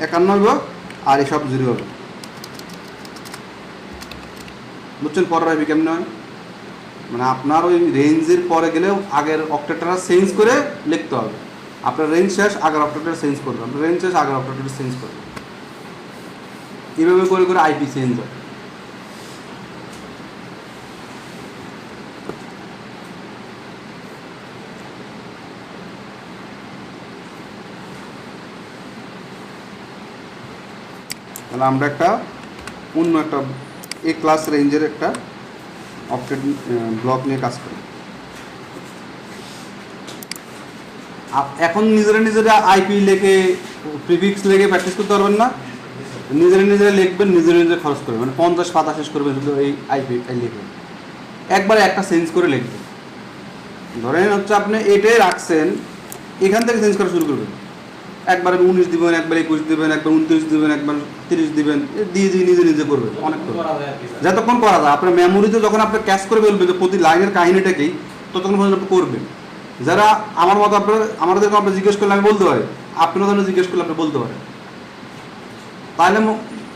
Speaker 1: 51 হবে আর এসব 0 হবে। বুঝছেন পরের আইপি কেমন হয়? মানে আপনার ওই রেঞ্জের পরে গেলেও আগের অক্টেটটা চেঞ্জ করে লিখতে হবে। আপনার রেঞ্জ শেষ, আগের অক্টেটটা চেঞ্জ করবে। আপনার রেঞ্জ শেষ, আগের অক্টেটটা চেঞ্জ করবে। এইভাবে করে করে আইপি চেঞ্জ হয়। তাহলে আমরা একটা অন্য একটা এ ক্লাস রেঞ্জের একটা অক্টেট ব্লক নিয়ে কাজ করি। এখন নিজেরা আইপি লেখে প্রিফিক্স লেখে প্র্যাকটিস করতে পারবেন না। নিজেরা লিখবেন, নিজে খরচ করবেন, মানে 50 পাতা শেষ করবেন শুধু এই আইপি লিখবেন। একবারে একটা চেঞ্জ করে লিখবেন। ধরেন হচ্ছে আপনি এটাই রাখছেন, এখান থেকে চেঞ্জ করা শুরু করবেন। একবারে 19 দিবেন, একবার 21 দিবেন, একবার 29 দিবেন, একবার 30 দিবেন, দিয়ে নিজে করবেন। অনেক যতক্ষণ করা যায় আপনার মেমোরিতে, যখন আপনি ক্যাচ করে ফেলবেন যে প্রতি লাইনের কাহিনীটাকেই, ততক্ষণ পর্যন্ত আপনি করবেন। যারা আমার মতো আমাদেরকে আপনি জিজ্ঞেস করলে আমি বলতে পারি, আপনারা ধরনের জিজ্ঞেস করলে আপনি বলতে পারেন, তাহলে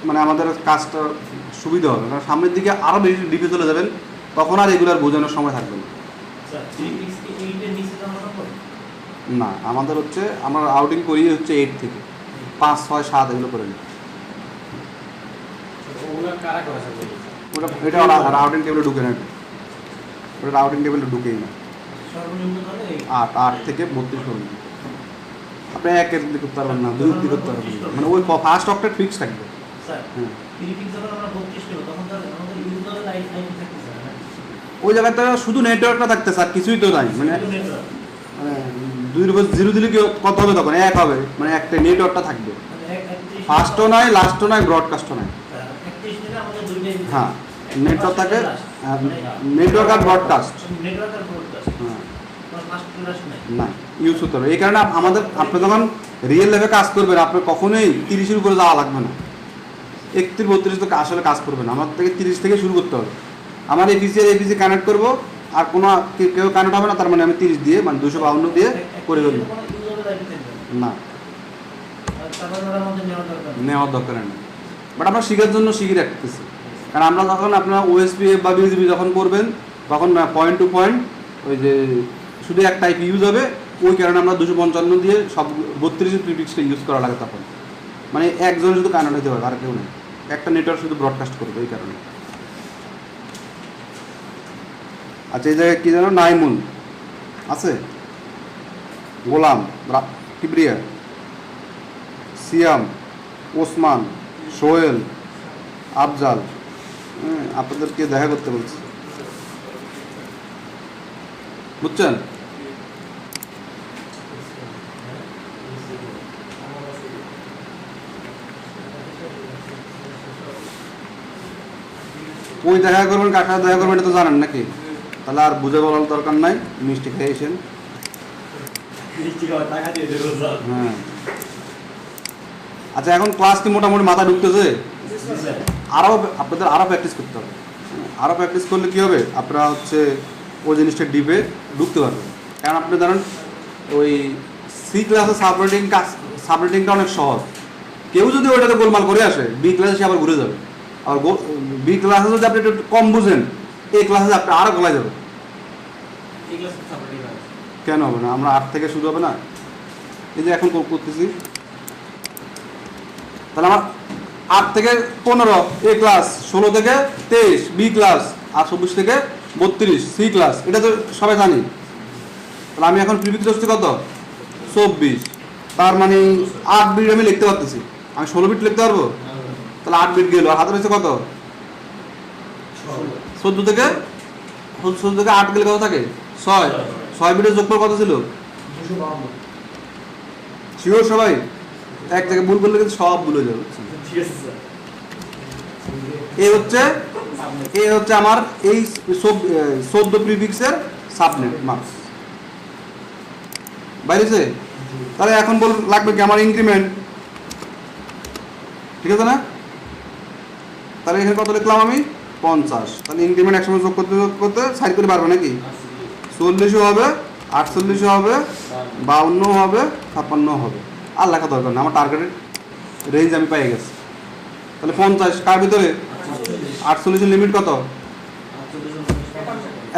Speaker 1: মানে আমাদের কাজটা সুবিধা হবে। কারণ সামনের দিকে আরও বেশি ডিপে চলে যাবেন, তখন আর এগুলো আর বোঝানোর সময় থাকবে না। না, আমাদের হচ্ছে আমরা আউটিং করি হচ্ছে 8 থেকে 5, 6, 7 এগুলো করে নিই। ওটা এটা রাউটিং টেবিলে ঢুকে না, ওটা রাউটিং টেবিলে ঢুকেই না। 8 থেকে 32 পর্যন্ত আপনি 1 অব্দি করতে পারবেন না, 2 অব্দি করতে পারবেন না, মানে ওই ফার্স্ট অক্টেট ফিক্স থাকবে। হ্যাঁ, ওই জায়গাটা শুধু নেটওয়ার্কটা থাকতে স্যার, কিছুই তো নাই, মানে 2 এর উপর 0 দিলে কি কত হবে তখন? 1 হবে, মানে একটা নেটওয়ার্কটা থাকবে, ফার্স্টও নাই, লাস্টও নাই, ব্রডকাস্টও নাই। হ্যাঁ, নেটওয়ার্ক থাকে, নেটওয়ার্ক আর ব্রডকাস্ট হ্যাঁ না ইউজ হতে হবে। এই কারণে আমাদের আপনি যখন রিয়েল লাইফে কাজ করবেন আপনার কখনোই 30-এর উপরে যাওয়া লাগবে না। 31-32 তো আসলে কাজ করবে না, আমার থেকে 30 থেকে শুরু করতে হবে। আমার এপিসি আর এপিসি কানেক্ট করবো, আর কোনো কেউ কানেক্ট হবে না, তার মানে আমি 30 দিয়ে, মানে 252 দিয়ে করে ফেলবো। না, নেওয়ার দরকার নেই, বাট আমরা শেখার জন্য শিখে রাখতেছি। কারণ আমরা যখন আপনার ওএসপি বা বিজিবি যখন করবেন তখন পয়েন্ট টু পয়েন্ট ওই যে শুধু একটা আইপি ইউজ হবে, ওই কারণে আমরা 255 দিয়ে সব 32 প্রিফিক্সটা ইউজ করা লাগে তখন, মানে একজন শুধু কানেক্ট হতে পারবে আর কেউ নেই, একটা নেটওয়ার্ক শুধু ব্রডকাস্ট করবে এই কারণে। আচ্ছা, এই জায়গায় কী যেন নাইমুন আছে, গোলাম, কিবরিয়া, সিয়াম, ওসমান, সোহেল, আফজাল, আপনাদেরকে দেখা করতে বলছি, বুঝছেন? ওই দেখা করবেন, কার সাথে দেখা করবেন এটা তো জানেন নাকি? তাহলে আর বুঝে বলার দরকার নাই, মিষ্টি খেয়েছেন। হ্যাঁ, আচ্ছা, এখন ক্লাস কি মোটামুটি মাথা ঢুকতেছে? আরও আপনাদের আরও প্র্যাকটিস করতে হবে। আরও প্র্যাকটিস করলে কী হবে, আপনারা হচ্ছে ওই জিনিসটা ডিপে ঢুকতে পারবেন। কারণ আপনি ধরেন ওই সি ক্লাসে সাবরেটিংটা অনেক সহজ, কেউ যদি ওইটাতে গোলমাল করে আসে বি ক্লাসে সে আবার ঘুরে যাবে, আর বি ক্লাসে যদি আপনি একটু কম বুঝেন এই ক্লাসে আপনি আরও গলায় যাবে। কেন হবে না? আমরা 8 থেকে শুরু হবে না, এই যে এখন করতেছি, তাহলে আমার 8 থেকে 15 এ ক্লাস, 16 থেকে 23 বি ক্লাস, আর 24 থেকে 32 সি ক্লাস, এটা তো সবাই জানি। তাহলে আমি এখন প্রিফিক্স হচ্ছে কত? 24, তার মানে 8 বিট আমি লিখতে পারতেছি, আমি 16 বিট লিখতে পারবো, তাহলে 8 বিট গেল, আর হাতে রয়েছে কত? 14 থেকে 8 গেলে কত থাকে? 6 বিটের যোগফল কত ছিল? শিওর সবাই? এক জায়গায় ভুল করলে কিন্তু সব ভুলে যাবে। এই হচ্ছে আমার এই 14 প্রিফিক্সের সাবনেট মার্কস বাইরেছে। তাহলে এখন লাগবে কি আমার ইনক্রিমেন্ট, ঠিক আছে না? তাহলে এখানে কত লিখলাম আমি? 50। তাহলে ইনক্রিমেন্ট একসময় যোগ করতে করতে সাইড করে পারবে নাকি? 40ও হবে, 48ও হবে, 52ও হবে, 56ও হবে, আর লেখা দরকার না, আমার টার্গেটের রেঞ্জ আমি পেয়ে গেছি। তাহলে 50 কার ভিতরে? 48-এর লিমিট কত?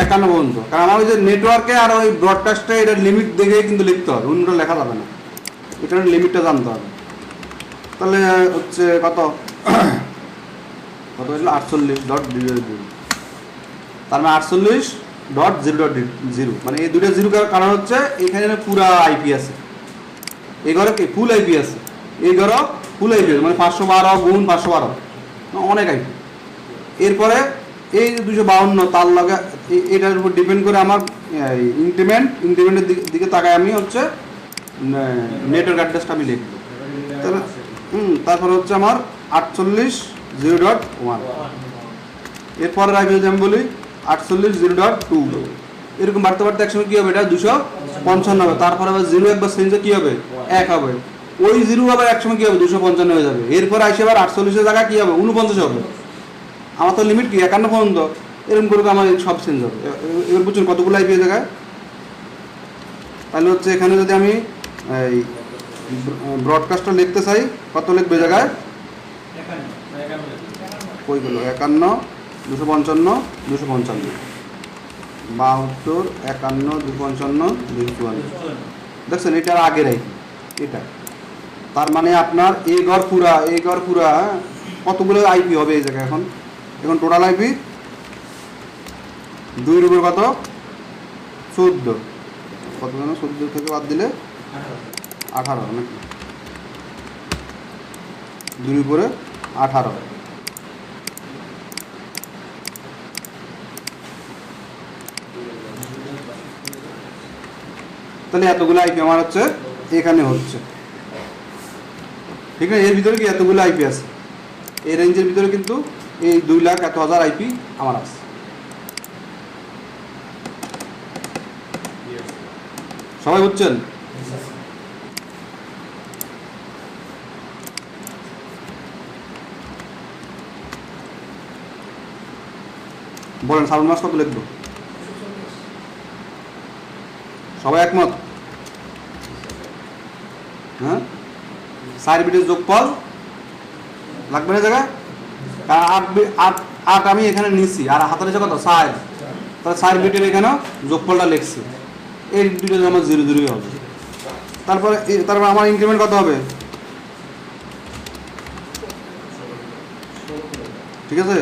Speaker 1: 51 পর্যন্ত। কারণ আমার ওই যে নেটওয়ার্কে আর ওই ব্রডকাস্টে এটার লিমিট দেখেই কিন্তু লিখতে হবে, অন্যটা লেখা যাবে না, এটার লিমিটটা জানতে হবে। তাহলে হচ্ছে কত হয়েছিল? 48.0.0, তার মানে 48.0.0, মানে এই দুটো জিরো কারণ হচ্ছে এখানে পুরা আইপি আছে, এই ঘরে কি ফুল আইপি আছে, এই ঘরে ফুল আইপি আছে, মানে 512 গুণ 512 অনেক আইপি। এরপরে এই যে 252 তার লগে এটার উপর ডিপেন্ড করে আমার ইনক্রিমেন্টের দিকে তাকায় আমি হচ্ছে নেটওয়ার্ক অ্যাড্রেসটা আমি লিখবো। তারপরে হচ্ছে আমার 48.0.1, এরপরে আইপি যদি আমি বলি 48.0.2, এরকম বাড়তে বাড়তে একসময় কী হবে? এটা 255 হবে, তারপরে আবার 0 একবার চেঞ্জে কী হবে? 1 হবে, ওই 0 আবার একসময় কী হবে? 255 হয়ে যাবে, এরপরে আসে আবার 48-এর জায়গায় কী হবে? 49 হবে। আমার তো লিমিট কি 51 পর্যন্ত, এরকম করে আমার সব চেঞ্জ হবে। এবার বুঝছেন কতগুলো আইপি জায়গায়? তাহলে হচ্ছে এখানে যদি আমি এই ব্রডকাস্টটা লিখতে চাই, কত লিখবে জায়গায়? কইগুলো 51 255 255 72 51 255 254 দেখছেন এটার আগের আইপি এটা। তার মানে আপনার এই ঘর পুরা কতগুলো আইপি হবে এই জায়গায় এখন টোটাল আইপি 2 এর উপর কত 14 কত জানো 14 থেকে বাদ দিলে 18 নাকি 2 এর উপরে 18 তাহলে এতগুলো আইপি আমার হচ্ছে এখানে হচ্ছে ঠিক আছে। এর ভিতরে কি এতগুলো আইপি আছে এই রেঞ্জের ভিতরে কিন্তু এই 2,01,000 আইপি আমার আছে। সবাই বুঝছেন? বলেন সাউন্ড মাস কত লিখবো? সবাই একমত? হ্যাঁ 4 বিটের যোগফল লাগবে না জায়গা? 8 আমি এখানে নিছি আর হাতের কাছে কত 4, তাহলে 4 বিটের এখানে যোগফলটা লিখছি, এই দুটো আমার 0 0 হবে। তারপরে আমার ইনক্রিমেন্ট কত হবে? ঠিক আছে,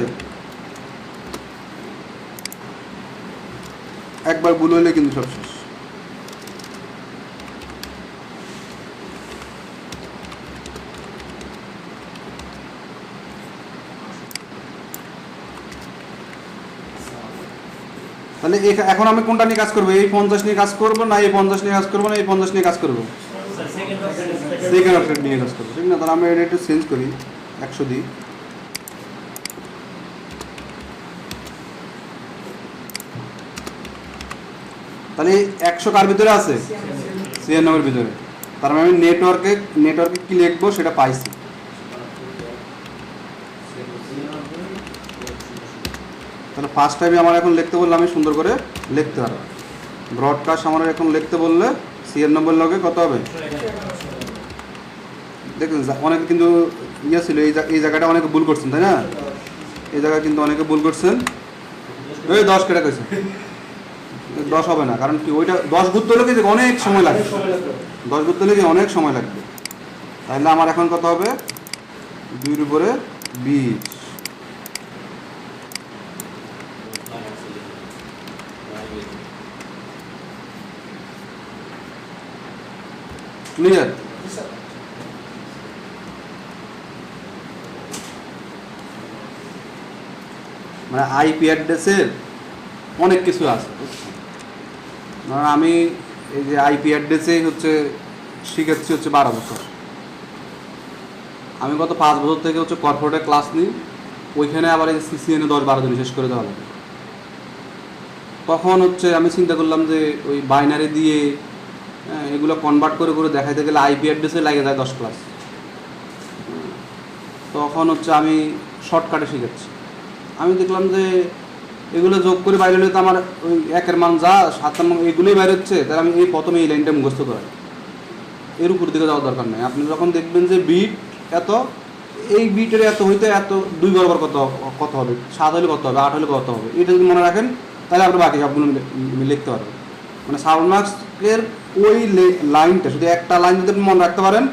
Speaker 1: একবার ভুল হইলে কিন্তু সব শেষ। তাহলে এখন আমি কোনটা নিয়ে কাজ করবো? এই 50 নিয়ে কাজ করবো না এই 50 নিয়ে কাজ করবো না এই 50 নিয়ে কাজ করবো? সেকেন্ড অপশন নিয়ে কাজ করবো, ঠিক না? তাহলে আমি এটা একটু চেঞ্জ করি, 100 দিই। তাহলে 100 কার ভিতরে আছে? 96 এর ভিতরে। তার মানে আমি নেটওয়ার্কে কি লিখবো সেটা পাইছি। তাহলে ফার্স্ট টাইমে আমার এখন লিখতে বললে আমি সুন্দর করে লিখতে পারবো। ব্রডকাস্ট আমার এখন লিখতে বললে CN লগে কত হবে? দেখুন অনেকে কিন্তু ইয়ে ছিল এই জায়গাটা অনেকে ভুল করছেন, তাই না? এই জায়গায় কিন্তু অনেকে ভুল করছেন। ওই 10 কেটে কইছে, 10 হবে না, কারণ কি ওইটা 10 ঘুরতে হলে কি অনেক সময় লাগবে, 10 ঘুরতে হলে কি অনেক সময় লাগবে। তাহলে আমার এখন কত হবে? 2 এর উপরে 20। ক্লিয়ার? মানে আইপি অ্যাড্রেসের অনেক কিছু আছে। মানে আমি এই যে আইপি অ্যাড্রেসে হচ্ছে শিখেছি হচ্ছে 12 বছর। আমি গত 5 বছর থেকে হচ্ছে কর্পোরেটে ক্লাস নিই, ওইখানে আবার এই CCNA 10-12 দিন শেষ করে দেওয়া লাগে। তখন হচ্ছে আমি চিন্তা করলাম যে ওই বাইনারি দিয়ে এগুলো কনভার্ট করে দেখাইতে গেলে আইপি অ্যাড্রেসে লাগে যায় 10 ক্লাস। তখন হচ্ছে আমি শর্টকাটে শিখেছি। আমি দেখলাম যে এগুলো যোগ করে বাইরে হলে তো আমার ওই 1-এর মান যা 7-এর মান এগুলোই বাইরে হচ্ছে, তাহলে আমি প্রথমে এই লাইনটা মুখস্থ করাই, এর উপর দিকে যাওয়ার দরকার নেই। আপনি যখন দেখবেন যে বিট এত, এই বিটের এত হইতে এত 2 বরাবর কত হবে, 7 হলে কত হবে, 8 হলে কত হবে, এটা যদি মনে রাখেন তাহলে আপনি বাকি সবগুলো লিখতে পারবেন। মানে সাউন্ডমার্কের ওই লাইনটা, শুধু একটা লাইন যদি আপনি মনে রাখতে পারেন,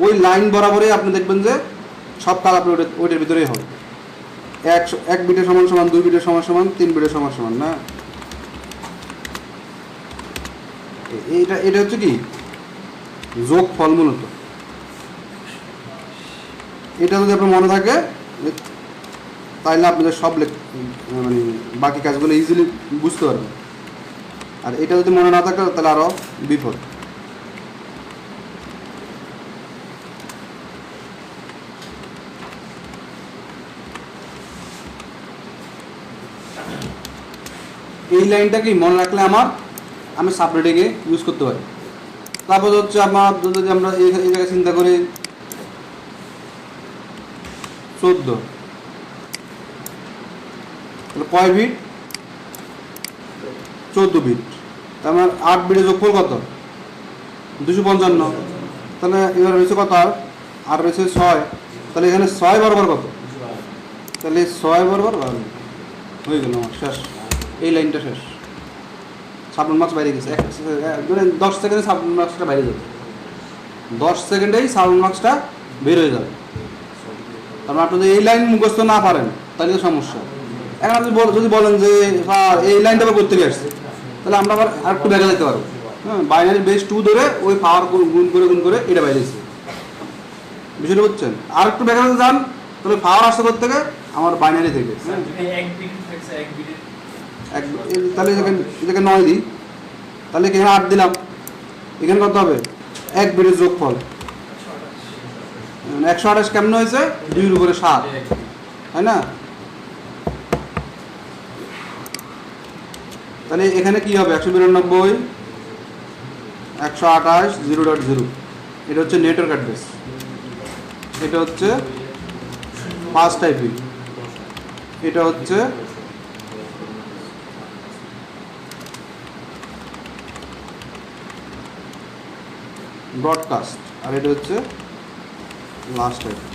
Speaker 1: ওই লাইন বরাবরই আপনি দেখবেন যে সব কাজ আপনি ওইটার ভিতরেই হবে। 1 বিটের সমান সমান, 2 বিটের সমান সমান, 3 বিটের সমান সমান না। এটা হচ্ছে কি যোগ ফল মূলত। এটা যদি আপনার মনে থাকে তাহলে আপনাদের সব মানে বাকি কাজগুলো ইজিলি বুঝতে পারবেন। আর এটা যদি মনে না থাকে তাহলে আরও বিপদ। এই লাইনটা কি মনে রাখলে আমি সাবনেটিংয়ে ইউজ করতে পারি। তারপর হচ্ছে আমার যদি আমরা এই জায়গায় চিন্তা করি 14, তাহলে কয় বিট? 14 বিট। তার মানে 8 বিটের যোগফল কত? 255। তাহলে এবার রয়েছে কত? আর রয়েছে 6। তাহলে এখানে 6 বরাবর কত? তাহলে 6 বরাবর হয়ে গেল আমার শেষ, এই লাইনটা শেষ, সাবন মার্কস বাইরে গেছে। মানে 10 সেকেন্ডে সাবন মার্কসটা বাইরে যাবে, 10 সেকেন্ডেই সাবন মার্কসটা বের হয়ে যাবে। তার মানে আপনি যদি এই লাইন মুখস্থ না পারেন তাহলে তো সমস্যা। এখন আপনি যদি বলেন যে স্যার এই লাইনটা আবার করতে আসছে, তাহলে আমরা আবার আর একটু দেখা যেতে পারবো। হ্যাঁ, বাইনারি বেস 2 ধরে ওই পাওয়ার গুণ করে এটা বাইরে এসেছে, বিষয়টা বুঝছেন? আর একটু দেখা যেতে যান তাহলে পাওয়ার আসতে করতে থেকে আমার বাইনারি থেকে, তাহলে এটাকে 9 দিই, তাহলে এখানে 8 দিলাম, এখানে কত হবে 1 বিটের যোগফল 128 কেমন হয়েছে 2 উপরে 7, তাই না? তাহলে এখানে কি হবে 192 128 0.0, এটা হচ্ছে নেটওয়ার্ক অ্যাড্রেস, এটা হচ্ছে ফাস্ট আইপি, এটা হচ্ছে ব্রডকাস্ট, আর এটা হচ্ছে লাস্ট আইপি।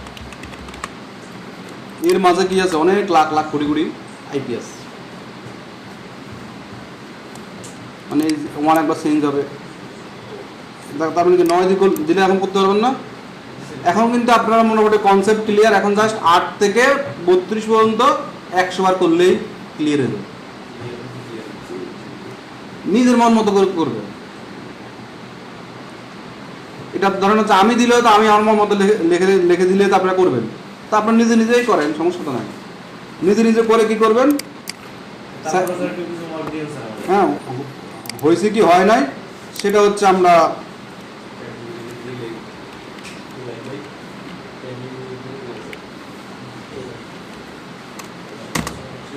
Speaker 1: এর মাঝে কি আছে অনেক লাখ লাখ কোটি কোটি আইপি আছে, মানে ওয়ান একবার চেঞ্জ হবে। তার মানে কি 9 দিলে এখন করতে পারবেন না। এখন কিন্তু আপনারা মোটামুটি কনসেপ্ট ক্লিয়ার, এখন জাস্ট 8 থেকে 32 পর্যন্ত 100 বার করলেই ক্লিয়ার হয়ে যাবে, নিজের মন মতো করে করবে। এটা ধরেন হচ্ছে আমি দিলেও তো আমি আমার মন মতো লিখে দিলে তো আপনারা করবেন, তা আপনারা নিজে নিজেই করেন, সমস্যা তো নাই। নিজে নিজে করে কি করবেন, হ্যাঁ হয়েছে কি হয় নাই সেটা হচ্ছে আমরা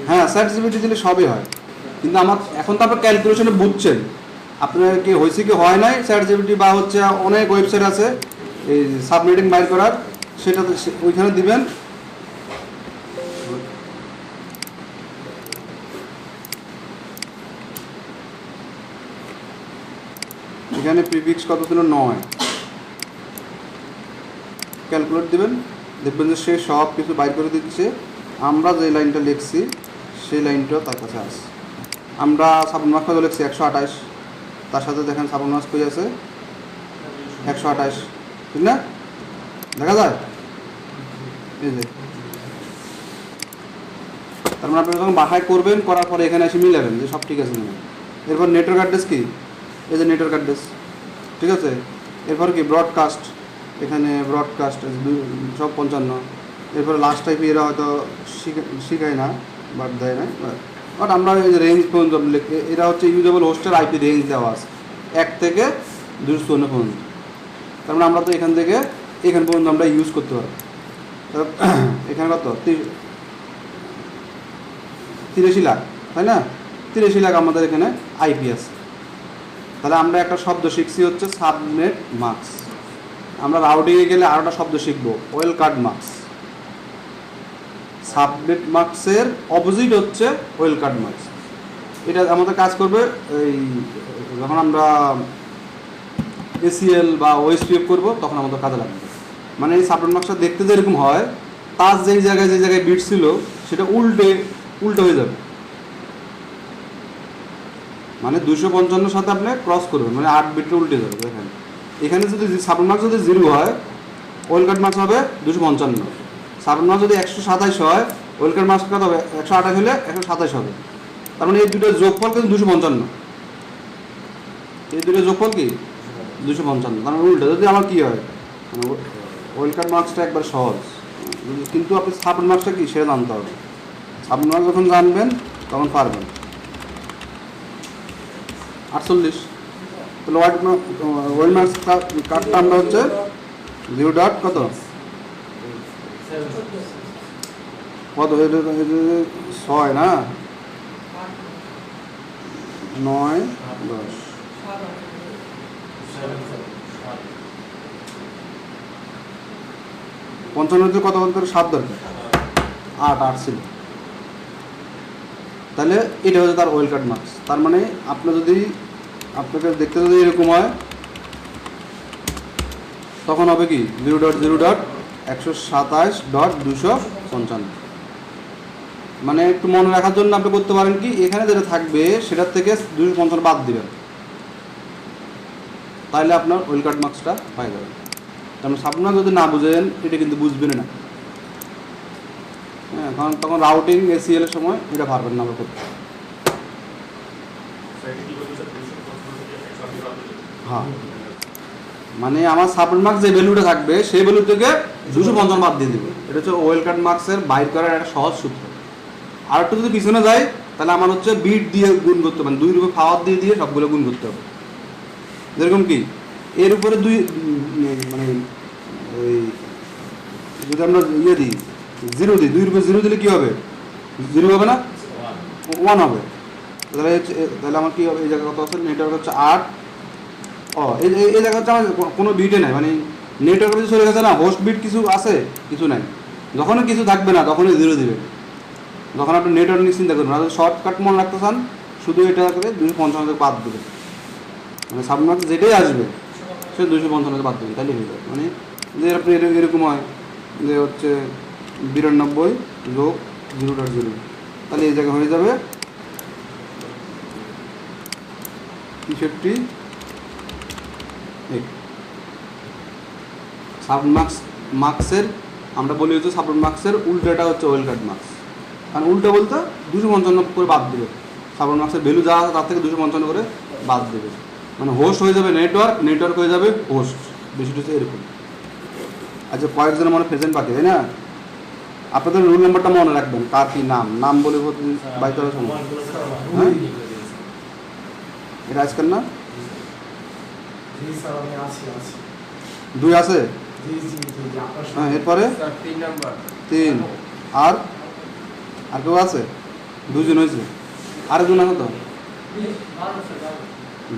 Speaker 1: হ্যাঁ সার্টিফিকেট দিলে সবই হয়, কিন্তু আমার এখন তো আপনার ক্যালকুলেশনে বুঝছেন আপনার কি হয়েছে কি হয় নাই। সার্টিফিকেট বা হচ্ছে অনেক ওয়েবসাইট আছে এই সাবমিটিং বাইর করার, সেটা ওইখানে দিবেন। এখানে প্রিফিক্স কত ছিল 9, ক্যালকুলেট দিবেন, দেখবেন যে সে সব কিছু বাইর করে দিচ্ছে। আমরা যে লাইনটা লিখছি সেই লাইনটা তার কাছে আছে। আমরা সাবন মার্কস কত লিখছি 128, তার সাথে দেখেন সাবন মার্কস কই আছে 128, ঠিক না? দেখা যায় এই যে, তার মানে আপনি যখন বাসায় করবেন, করার পরে এখানে এসে মিলাবেন যে সব ঠিক আছে না। এরপর নেটওয়ার্ক অ্যাড্রেস কি, এই যে নেটওয়ার্ক অ্যাড্রেস, ঠিক আছে। এরপর কি ব্রডকাস্ট, এখানে ব্রডকাস্ট সব 55। এরপরে লাস্ট টাইপ এরা হয়তো শিখায় না, বাট দেয় না, বাট আমরা এই যে রেঞ্জ পর্যন্ত এরা হচ্ছে ইউজেবল হোস্টের আইপি রেঞ্জ দেওয়া আছে 1 থেকে 254 পর্যন্ত। তার মানে আমরা তো এখান থেকে এখান পর্যন্ত আমরা ইউজ করতে পারবো। এখানে কত 83 লাখ, তাই না? 83 লাখ আমাদের এখানে আইপি আছে। তাহলে আমরা একটা শব্দ শিখছি হচ্ছে সাবনেট মার্কস। আমরা রাউটিংয়ে গেলে আরোটা শব্দ শিখবো ওয়েল কার্ড মার্কস। সাবনেট মার্কসের অপোজিট হচ্ছে ওয়েল কার্ড মার্কস। এটা আমাদের কাজ করবে এই যখন আমরা এসিএল বা ওএসপিএফ করবো তখন আমাদের কাজে লাগবে। মানে এই সাবনেট মার্কসটা দেখতে যেরকম হয়, তার যে জায়গায় বিট ছিল সেটা উল্টো হয়ে যাবে। মানে 255 সাথে আপনি ক্রস করবেন, মানে 8 বিটে উল্টে যাবে। দেখেন এখানে যদি সাবনেট মার্কস যদি 0 হয়, ওয়েল কার্ড মার্কস হবে 255। সাবনেট মার্কস যদি 127 হয়, ওয়েল কার্ড মার্কস কত হবে 128 হলে 127 হবে। তার মানে এই দুটোর যোগফল কিন্তু 255, এই দুটোর যোগফল কি 255। তার মানে উল্টো যদি আমার কি হয়, ওয়েল কার্ড মার্কসটা একবার সহজ, কিন্তু আপনি সাবনেট মার্কসটা কি সেটা জানতে হবে। সাবনেট মার্কস যখন জানবেন তখন পারবেন। 48 তাহলে ওয়েল মার্কস কার্ডটা আমরা হচ্ছে 0 ডট কত 6 না 9 10 55 কত করে 7 দরকার, 8 ছিল। তাহলে এটা হচ্ছে তার ওয়েল কার্ড মার্কস। তার মানে আপনাকে দেখতে যদি এরকম হয় তখন হবে কি 0.0.127.255। মানে একটু মনে রাখার জন্য আপনি করতে পারেন কি, এখানে যেটা থাকবে সেটার থেকে 255 বাদ দিবেন, তাহলে আপনার ওয়েল কার্ড মার্কসটা হয়ে যাবে। কারণ সাবমার্ক যদি না বুঝেন এটা কিন্তু বুঝবেন না। হ্যাঁ, কারণ তখন রাউটিং এসিএল এর সময় এটা পারবেন না আমরা করতে। হ্যাঁ, মানে আমার সাবমিট মার্কস যে ভ্যালুটা থাকবে সেই ভ্যালু থেকে 255 বাদ দিয়ে দেবে। এটা হচ্ছে ওয়েল কার্ড মার্কসের বাইর করার একটা সহজ সূত্র। আর একটু যদি পিছনে যায় তাহলে আমার হচ্ছে বিট দিয়ে গুণ করতে হবে, 2 রূপে পাওয়ার দিয়ে দিয়ে সবগুলো গুণ করতে হবে। যেরকম কি এর উপরে 2 মানে ওই যদি আমরা ইয়ে দিই 0 দিই, 2 রূপে 0 দিলে কী হবে? 0 হবে না, 1 হবে। তাহলে তাহলে আমার কী হবে? এই জায়গায় কত আছে? নেটওয়ার্ক হচ্ছে 8। এই জায়গা হচ্ছে আমার কোনো বিটে নাই, মানে নেটওয়ার্কের কিছু চলে গেছে না, হোস্ট বিট কিছু আছে, কিছু নাই। যখনই কিছু থাকবে না তখনই 0 দিবেন। যখন আপনি নেটওয়ার্ক নিয়ে চিন্তা করবেন, আর শর্টকাট মনে রাখতে চান শুধু এটা করে 255 বাদ দেবেন, মানে সাবমার্ক যেটাই আসবে সে 255 বাদ দেবেন, তাহলে হয়ে যাবে। মানে যে আপনি এরকম হয় যে হচ্ছে 92 যোগ 0.0, তাহলে এই জায়গায় হয়ে যাবে 63। মার্কসের আমরা বলি হচ্ছে সাবমিট মার্কসের উল্টাটা হচ্ছে ওয়েল কার্ড মার্কস। কারণ উল্টা বলতে 255 করে বাদ দেবে, সাবমিট মার্কসের ভ্যালু যা আছে তার থেকে 255 করে বাদ দেবে। মানে হোস্ট হয়ে যাবে নেটওয়ার্ক, নেটওয়ার্ক হয়ে যাবে হোস্ট, বেশিটা হচ্ছে এরকম। আচ্ছা, কয়েকজনের মনে প্রেজেন্ট বাকি, তাই না? আপনাদের রুল নাম্বারটা মনে রাখবেন, কার কি নাম, নাম বলে বাই করার সময়। হ্যাঁ, এটা আজকাল না 2 আছে। হ্যাঁ, এরপরে 3 আর কেউ আছে? 2 জন হয়েছে, আরেকজন আছে তো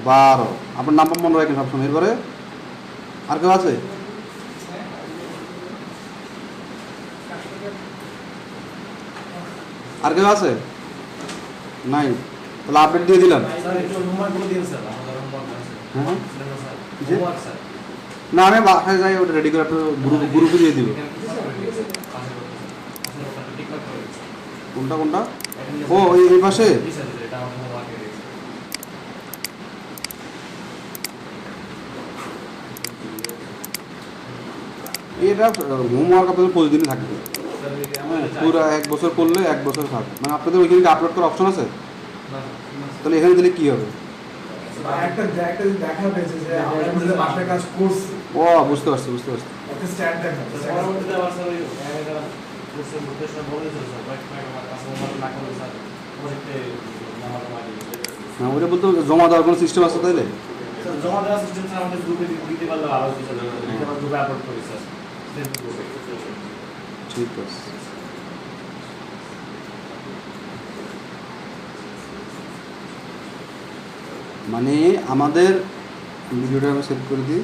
Speaker 1: 12। আপনার নাম্বার মনে রাখেন সবসময়। এরপরে আর কেউ আছে? আর কেউ আছে? নাই, তাহলে আপডেট দিয়ে দিলাম। হ্যাঁ, না আমি বাসায় যাই, ওটা রেডি করে আপনার গ্রুপে দিয়ে দিব। কোনটা কোনটা? ও এই পাশে। এটা হোমওয়ার্ক আপনাদের প্রতিদিনই থাকবে। হ্যাঁ, পুরো 1 বছর করলে 1 বছর থাকবে। মানে আপনাদের ওইখানে কি আপলোড করার অপশন আছে? তাহলে এখানে দিলে কি হবে? ও বুঝতে পারছি। হ্যাঁ, ওটা বলতে জমা দেওয়ার কোনো সিস্টেম আছে তাইলে?
Speaker 3: জমা দেওয়ার সিস্টেম আমাদের গ্রুপে দিতে পারলে ভালো হতো, গ্রুপে আপলোড করি স্যার।
Speaker 1: ঠিক আছে। মানে আমাদের ভিডিওটা আমি সেভ করে দিই।